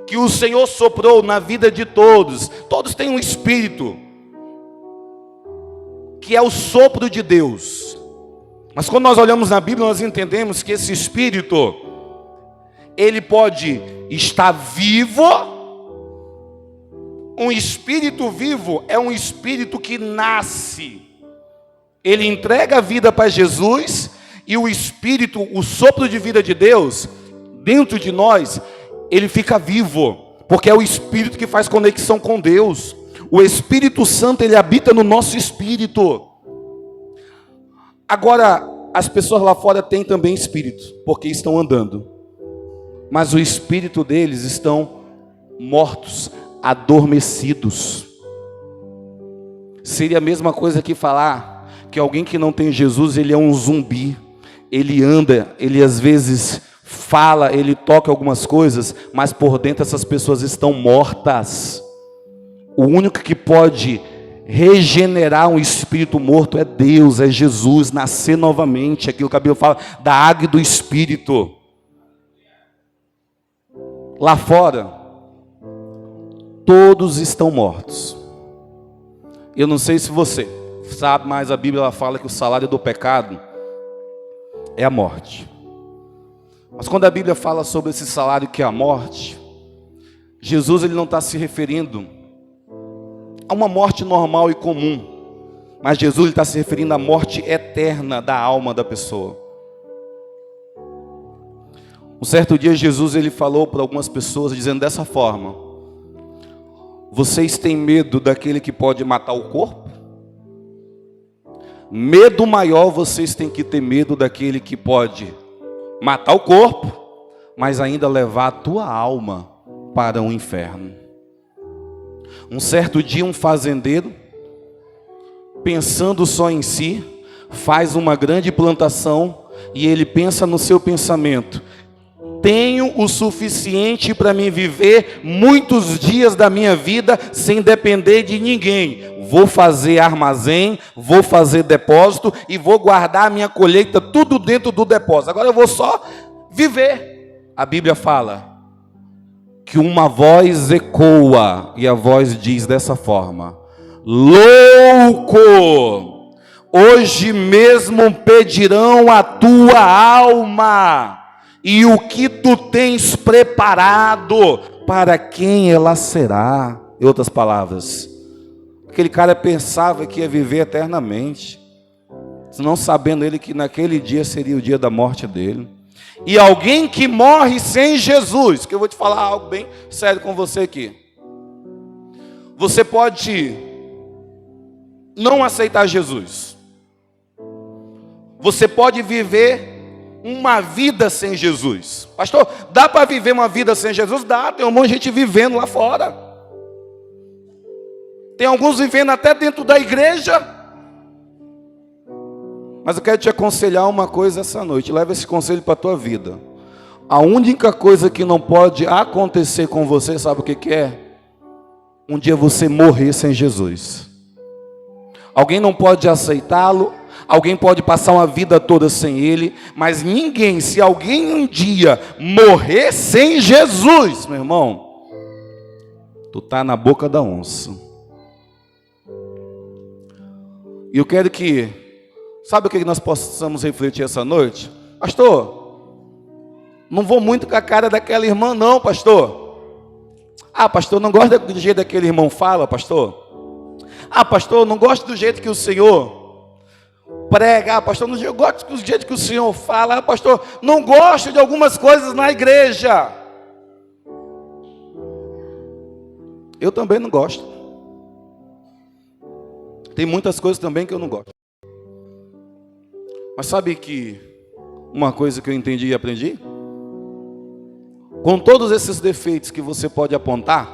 que o Senhor soprou na vida de todos têm um espírito, que é o sopro de Deus. Mas quando nós olhamos na Bíblia, nós entendemos que esse espírito, ele pode estar vivo. Um espírito vivo é um espírito que nasce. Ele entrega a vida para Jesus, e o espírito, o sopro de vida de Deus, dentro de nós, ele fica vivo, porque é o espírito que faz conexão com Deus. O Espírito Santo, ele habita no nosso espírito. Agora, as pessoas lá fora têm também espírito, porque estão andando, mas o espírito deles estão mortos, adormecidos. Seria a mesma coisa que falar que alguém que não tem Jesus, ele é um zumbi. Ele anda, ele às vezes fala, ele toca algumas coisas, mas por dentro essas pessoas estão mortas. O único que pode regenerar um espírito morto é Deus, é Jesus, nascer novamente. Aquilo que a Bíblia fala da água do Espírito. Lá fora, todos estão mortos. Eu não sei se você sabe, mas a Bíblia ela fala que o salário do pecado é a morte. Mas quando a Bíblia fala sobre esse salário que é a morte, Jesus ele não está se referindo a uma morte normal e comum, mas Jesus está se referindo à morte eterna da alma da pessoa. Um certo dia Jesus ele falou para algumas pessoas dizendo dessa forma: vocês têm medo daquele que pode matar o corpo? Medo maior vocês têm que ter medo daquele que pode matar o corpo, mas ainda levar a tua alma para o inferno. Um certo dia um fazendeiro, pensando só em si, faz uma grande plantação e ele pensa no seu pensamento: tenho o suficiente para me viver muitos dias da minha vida sem depender de ninguém. Vou fazer armazém, vou fazer depósito e vou guardar a minha colheita tudo dentro do depósito. Agora eu vou só viver. A Bíblia fala que uma voz ecoa e a voz diz dessa forma: louco! Hoje mesmo pedirão a tua alma, e o que tu tens preparado, para quem ela será? Em outras palavras, aquele cara pensava que ia viver eternamente, não sabendo ele que naquele dia seria o dia da morte dele. E alguém que morre sem Jesus, que eu vou te falar algo bem sério com você aqui. Você pode não aceitar Jesus. Você pode viver uma vida sem Jesus. Pastor, dá para viver uma vida sem Jesus? Dá, tem um monte de gente vivendo lá fora. Tem alguns vivendo até dentro da igreja. Mas eu quero te aconselhar uma coisa essa noite. Leva esse conselho para a tua vida. A única coisa que não pode acontecer com você, sabe o que é? Um dia você morrer sem Jesus. Alguém não pode aceitá-lo. Alguém pode passar uma vida toda sem ele, mas ninguém, se alguém um dia morrer sem Jesus, meu irmão, tu tá na boca da onça. E eu quero que, sabe o que nós possamos refletir essa noite? Pastor, não vou muito com a cara daquela irmã não, pastor. Ah, pastor, não gosto do jeito que aquele irmão fala, pastor. Ah, pastor, não gosto do jeito que o Senhor prega. Ah, pastor, eu gosto do jeito que o Senhor fala. Ah, pastor, não gosto de algumas coisas na igreja. Eu também não gosto. Tem muitas coisas também que eu não gosto. Mas sabe que uma coisa que eu entendi e aprendi? Com todos esses defeitos que você pode apontar,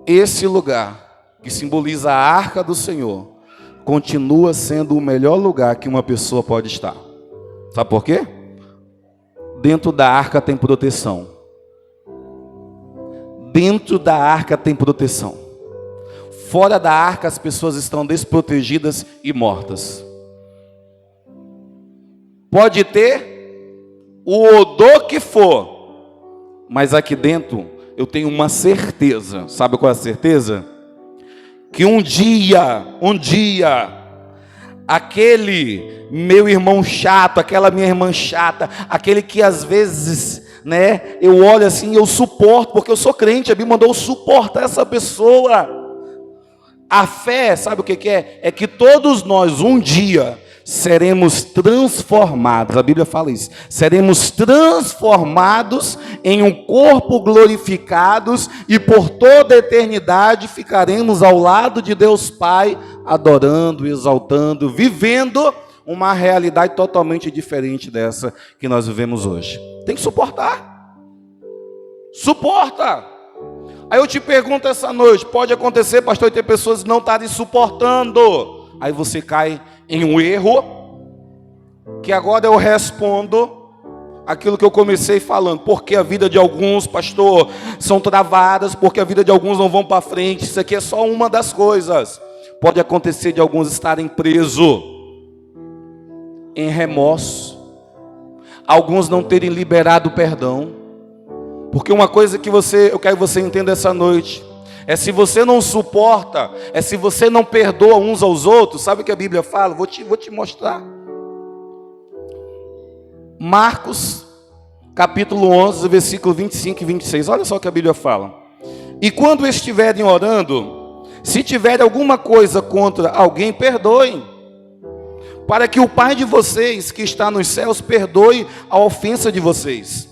esse lugar que simboliza a arca do Senhor continua sendo o melhor lugar que uma pessoa pode estar. Sabe por quê? Dentro da arca tem proteção. Dentro da arca tem proteção. Fora da arca as pessoas estão desprotegidas e mortas. Pode ter o odor que for, mas aqui dentro eu tenho uma certeza. Sabe qual é a certeza? Que um dia, aquele meu irmão chato, aquela minha irmã chata, aquele que às vezes, né, eu olho assim, eu suporto, porque eu sou crente, a Bíblia mandou eu suportar essa pessoa. A fé, sabe o que é? É que todos nós um dia seremos transformados, a Bíblia fala isso, seremos transformados em um corpo glorificados e por toda a eternidade ficaremos ao lado de Deus Pai, adorando, exaltando, vivendo uma realidade totalmente diferente dessa que nós vivemos hoje. Tem que suportar. Suporta. Aí eu te pergunto essa noite, pode acontecer, pastor, ter pessoas que não estarem suportando. Aí você cai em um erro, que agora eu respondo aquilo que eu comecei falando. Porque a vida de alguns, pastor, são travadas, porque a vida de alguns não vão para frente. Isso aqui é só uma das coisas. Pode acontecer de alguns estarem presos em remorso, alguns não terem liberado perdão. Porque uma coisa que eu quero que você entenda essa noite, é se você não suporta, é se você não perdoa uns aos outros. Sabe o que a Bíblia fala? Vou te mostrar. Marcos, capítulo 11, versículo 25 e 26. Olha só o que a Bíblia fala. E quando estiverem orando, se tiverem alguma coisa contra alguém, perdoem, para que o Pai de vocês, que está nos céus, perdoe a ofensa de vocês.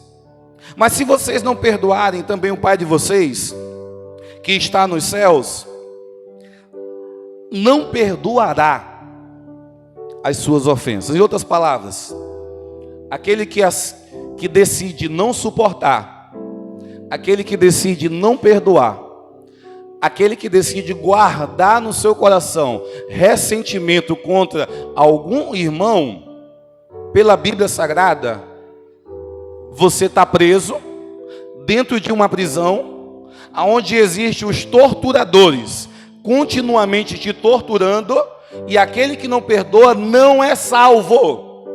Mas se vocês não perdoarem, também o Pai de vocês, que está nos céus, não perdoará as suas ofensas. Em outras palavras, aquele que decide não suportar, aquele que decide não perdoar, aquele que decide guardar no seu coração ressentimento contra algum irmão, pela Bíblia Sagrada, você está preso dentro de uma prisão, onde existem os torturadores, continuamente te torturando, e aquele que não perdoa não é salvo.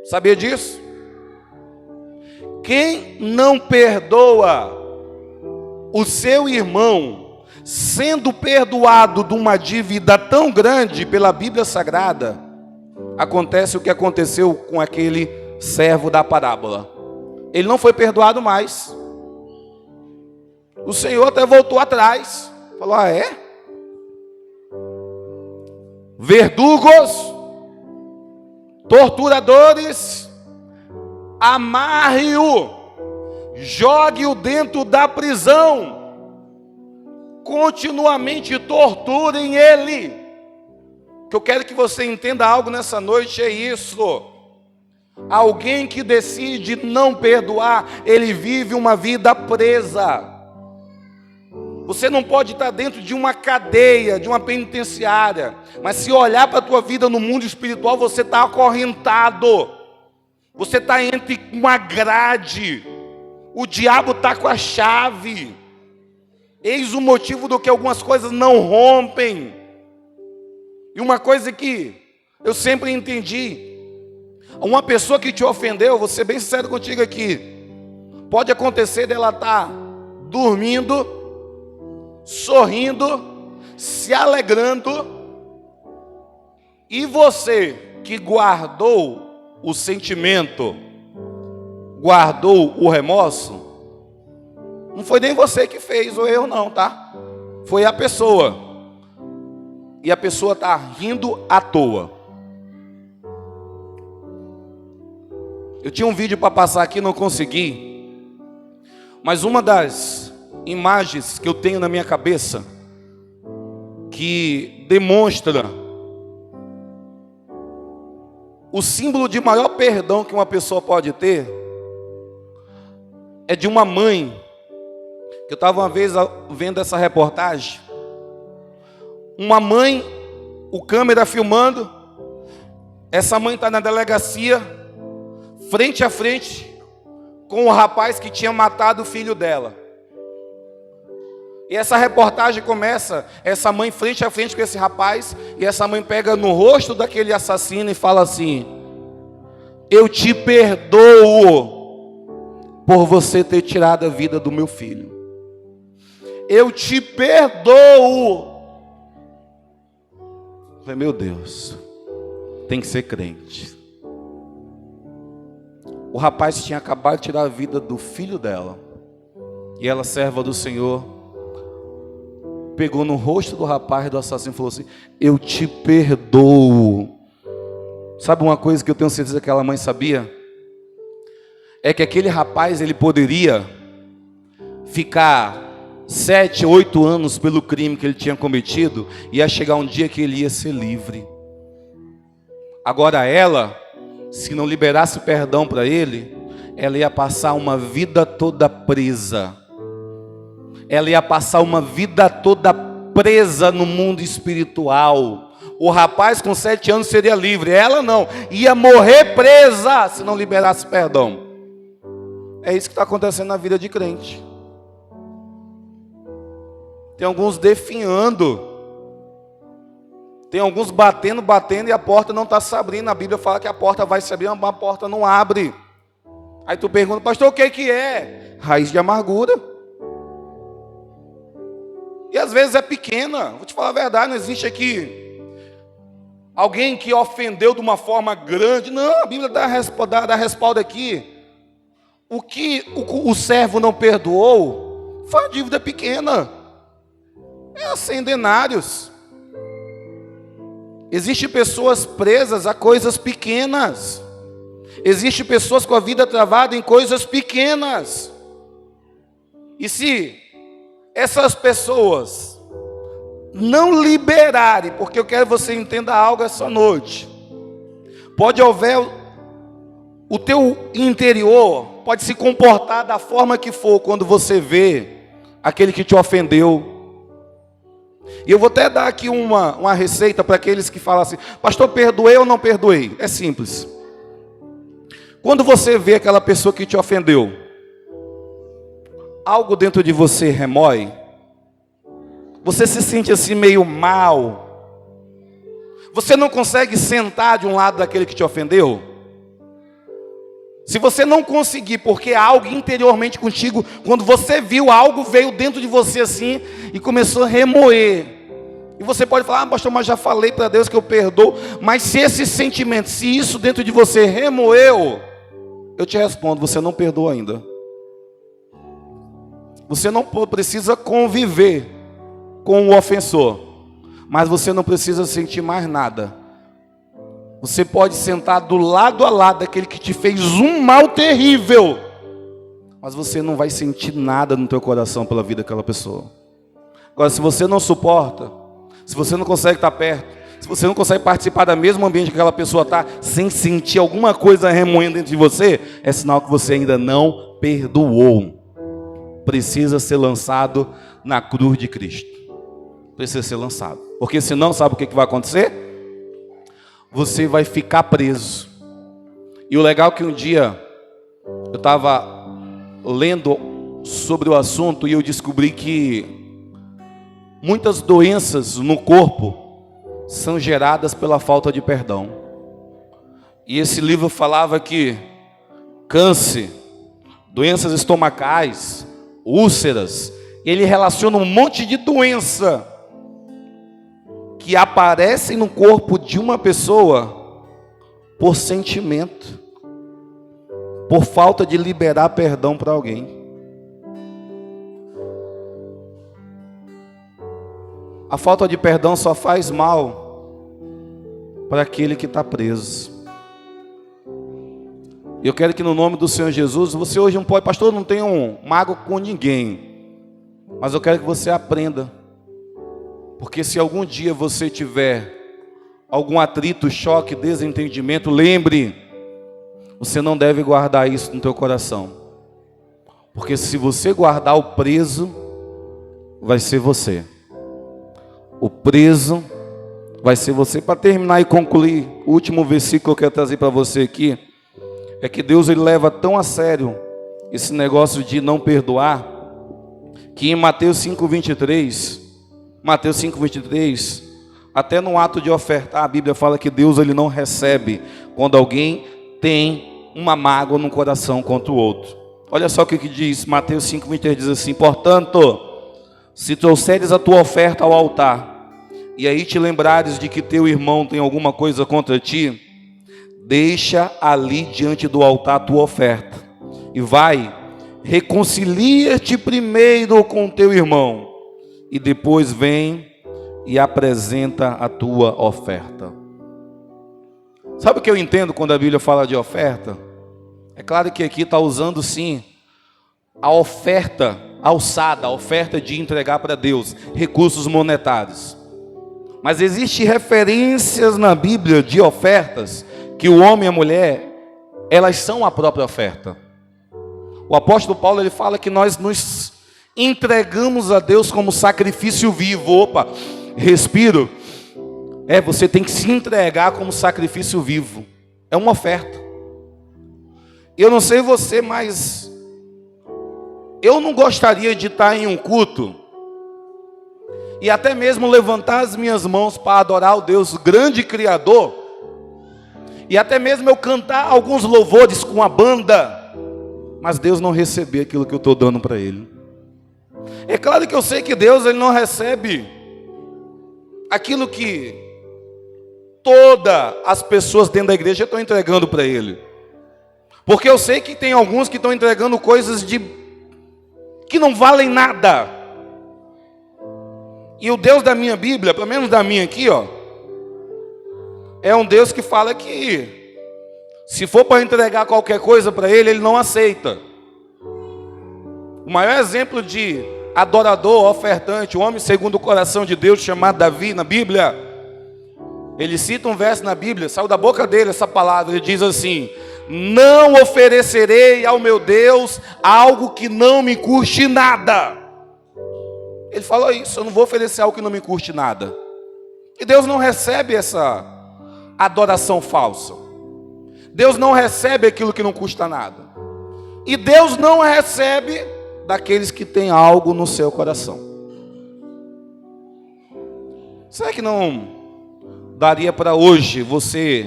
Sabia disso? Quem não perdoa o seu irmão, sendo perdoado de uma dívida tão grande pela Bíblia Sagrada, acontece o que aconteceu com aquele servo da parábola. Ele não foi perdoado mais. O Senhor até voltou atrás. Falou, ah é? Verdugos, torturadores, amarre-o, jogue-o dentro da prisão, continuamente torturem ele. O que eu quero que você entenda algo nessa noite é isso. Alguém que decide não perdoar, ele vive uma vida presa. Você não pode estar dentro de uma cadeia, de uma penitenciária, mas se olhar para a tua vida no mundo espiritual, você está acorrentado, você está entre uma grade, o diabo está com a chave. Eis o motivo do que algumas coisas não rompem. E uma coisa que eu sempre entendi, uma pessoa que te ofendeu, vou ser bem sincero contigo aqui, pode acontecer dela estar dormindo, sorrindo, se alegrando, e você que guardou o sentimento, guardou o remorso, não foi nem você que fez o erro não, tá? Foi a pessoa. E a pessoa está rindo à toa. Eu tinha um vídeo para passar aqui, não consegui. Mas uma das imagens que eu tenho na minha cabeça, que demonstra o símbolo de maior perdão que uma pessoa pode ter, é de uma mãe. Eu estava uma vez vendo essa reportagem. Uma mãe, o câmera filmando. Essa mãe está na delegacia, frente a frente, com o rapaz que tinha matado o filho dela. E essa reportagem começa, essa mãe frente a frente com esse rapaz, e essa mãe pega no rosto daquele assassino e fala assim: eu te perdoo por você ter tirado a vida do meu filho. Eu te perdoo. Falei, meu Deus, tem que ser crente. O rapaz tinha acabado de tirar a vida do filho dela, e ela, serva do Senhor, pegou no rosto do rapaz, do assassino, e falou assim: eu te perdoo. Sabe uma coisa que eu tenho certeza que aquela mãe sabia? É que aquele rapaz, ele poderia ficar 7, 8 anos pelo crime que ele tinha cometido, e ia chegar um dia que ele ia ser livre. Agora ela, se não liberasse perdão para ele, ela ia passar uma vida toda presa. Ela ia passar uma vida toda presa no mundo espiritual. O rapaz com 7 anos seria livre, ela não, ia morrer presa se não liberasse perdão. É isso que está acontecendo na vida de crente. Tem alguns definhando, tem alguns batendo e a porta não está se abrindo. A Bíblia fala que a porta vai se abrir, mas a porta não abre. Aí tu pergunta, pastor, o que é? Raiz de amargura. E às vezes é pequena. Vou te falar a verdade, não existe aqui alguém que ofendeu de uma forma grande. Não, a Bíblia dá respaldo aqui. O que o servo não perdoou foi a dívida pequena. É 100 denários. Existem pessoas presas a coisas pequenas. Existem pessoas com a vida travada em coisas pequenas. E se essas pessoas não liberarem, porque eu quero que você entenda algo essa noite, pode haver o teu interior, pode se comportar da forma que for quando você vê aquele que te ofendeu. E eu vou até dar aqui uma receita para aqueles que falam assim: pastor, perdoei ou não perdoei? É simples. Quando você vê aquela pessoa que te ofendeu, algo dentro de você remói, você se sente assim meio mal, você não consegue sentar de um lado daquele que te ofendeu. Se você não conseguir, porque algo interiormente contigo, quando você viu algo, veio dentro de você assim e começou a remoer. E você pode falar: pastor, mas já falei para Deus que eu perdoo. Mas se esse sentimento, se isso dentro de você remoeu, eu te respondo: você não perdoa ainda. Você não precisa conviver com o ofensor, mas você não precisa sentir mais nada. Você pode sentar do lado a lado daquele que te fez um mal terrível, mas você não vai sentir nada no teu coração pela vida daquela pessoa. Agora, se você não suporta, se você não consegue estar perto, se você não consegue participar do mesmo ambiente que aquela pessoa está, sem sentir alguma coisa remoendo dentro de você, é sinal que você ainda não perdoou. Precisa ser lançado na cruz de Cristo. Precisa ser lançado. Porque senão, sabe o que vai acontecer? Você vai ficar preso. E o legal é que um dia eu estava lendo sobre o assunto e eu descobri que muitas doenças no corpo são geradas pela falta de perdão. E esse livro falava que câncer, doenças estomacais, úlceras, ele relaciona um monte de doença que aparecem no corpo de uma pessoa por sentimento, por falta de liberar perdão para alguém. A falta de perdão só faz mal para aquele que está preso. Eu quero que no nome do Senhor Jesus, você hoje não pode, pastor, não tenho mágoa com ninguém, mas eu quero que você aprenda. Porque se algum dia você tiver algum atrito, choque, desentendimento, lembre, você não deve guardar isso no teu coração. Porque se você guardar, o preso vai ser você. O preso vai ser você. Para terminar e concluir, o último versículo que eu quero trazer para você aqui, é que Deus ele leva tão a sério esse negócio de não perdoar, que em Mateus 5:23, até no ato de ofertar, a Bíblia fala que Deus ele não recebe quando alguém tem uma mágoa no coração contra o outro. Olha só o que diz, Mateus 5:23 diz assim: portanto, se trouxeres a tua oferta ao altar, e aí te lembrares de que teu irmão tem alguma coisa contra ti, deixa ali diante do altar a tua oferta, e vai, reconcilia-te primeiro com teu irmão, e depois vem e apresenta a tua oferta. Sabe o que eu entendo quando a Bíblia fala de oferta? É claro que aqui está usando sim a oferta alçada, a oferta de entregar para Deus recursos monetários. Mas existem referências na Bíblia de ofertas que o homem e a mulher, elas são a própria oferta. O apóstolo Paulo ele fala que nós nos entregamos a Deus como sacrifício vivo. Opa, respiro. Você tem que se entregar como sacrifício vivo. É uma oferta. Eu não sei você, mas eu não gostaria de estar em um culto e até mesmo levantar as minhas mãos para adorar o Deus grande Criador, e até mesmo eu cantar alguns louvores com a banda, mas Deus não receber aquilo que eu estou dando para Ele. É claro que eu sei que Deus ele não recebe aquilo que todas as pessoas dentro da igreja estão entregando para Ele. Porque eu sei que tem alguns que estão entregando coisas que não valem nada. E o Deus da minha Bíblia, pelo menos da minha aqui, ó, é um Deus que fala que se for para entregar qualquer coisa para Ele, Ele não aceita. O maior exemplo de adorador, ofertante, o homem segundo o coração de Deus, chamado Davi na Bíblia, ele cita um verso na Bíblia, saiu da boca dele essa palavra, ele diz assim: não oferecerei ao meu Deus algo que não me custe nada. Ele falou isso: eu não vou oferecer algo que não me custe nada. E Deus não recebe essa adoração falsa. Deus não recebe aquilo que não custa nada. E Deus não recebe daqueles que têm algo no seu coração. Será que não daria para hoje você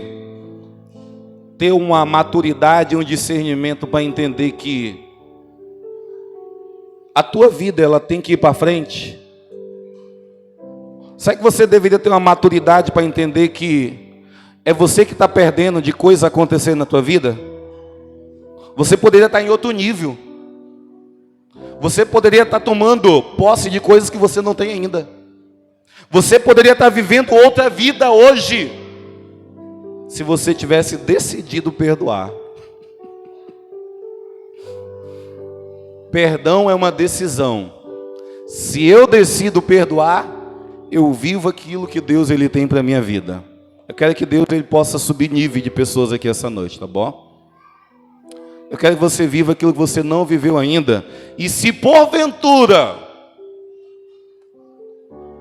ter uma maturidade, um discernimento para entender que a tua vida ela tem que ir para frente? Será que você deveria ter uma maturidade para entender que é você que está perdendo de coisas acontecendo na tua vida? Você poderia estar em outro nível. Você poderia estar tomando posse de coisas que você não tem ainda. Você poderia estar vivendo outra vida hoje, se você tivesse decidido perdoar. Perdão é uma decisão. Se eu decido perdoar, eu vivo aquilo que Deus ele tem para a minha vida. Eu quero que Deus ele possa subir nível de pessoas aqui essa noite, tá bom? Eu quero que você viva aquilo que você não viveu ainda. E se porventura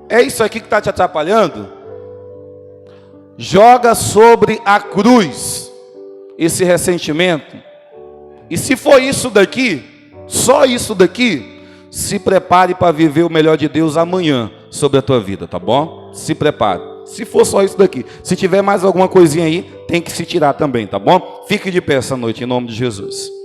é isso aqui que está te atrapalhando, joga sobre a cruz esse ressentimento. E se for isso daqui, só isso daqui, se prepare para viver o melhor de Deus amanhã sobre a tua vida, tá bom? Se prepare. Se for só isso daqui. Se tiver mais alguma coisinha aí, tem que se tirar também, tá bom? Fique de pé essa noite, em nome de Jesus.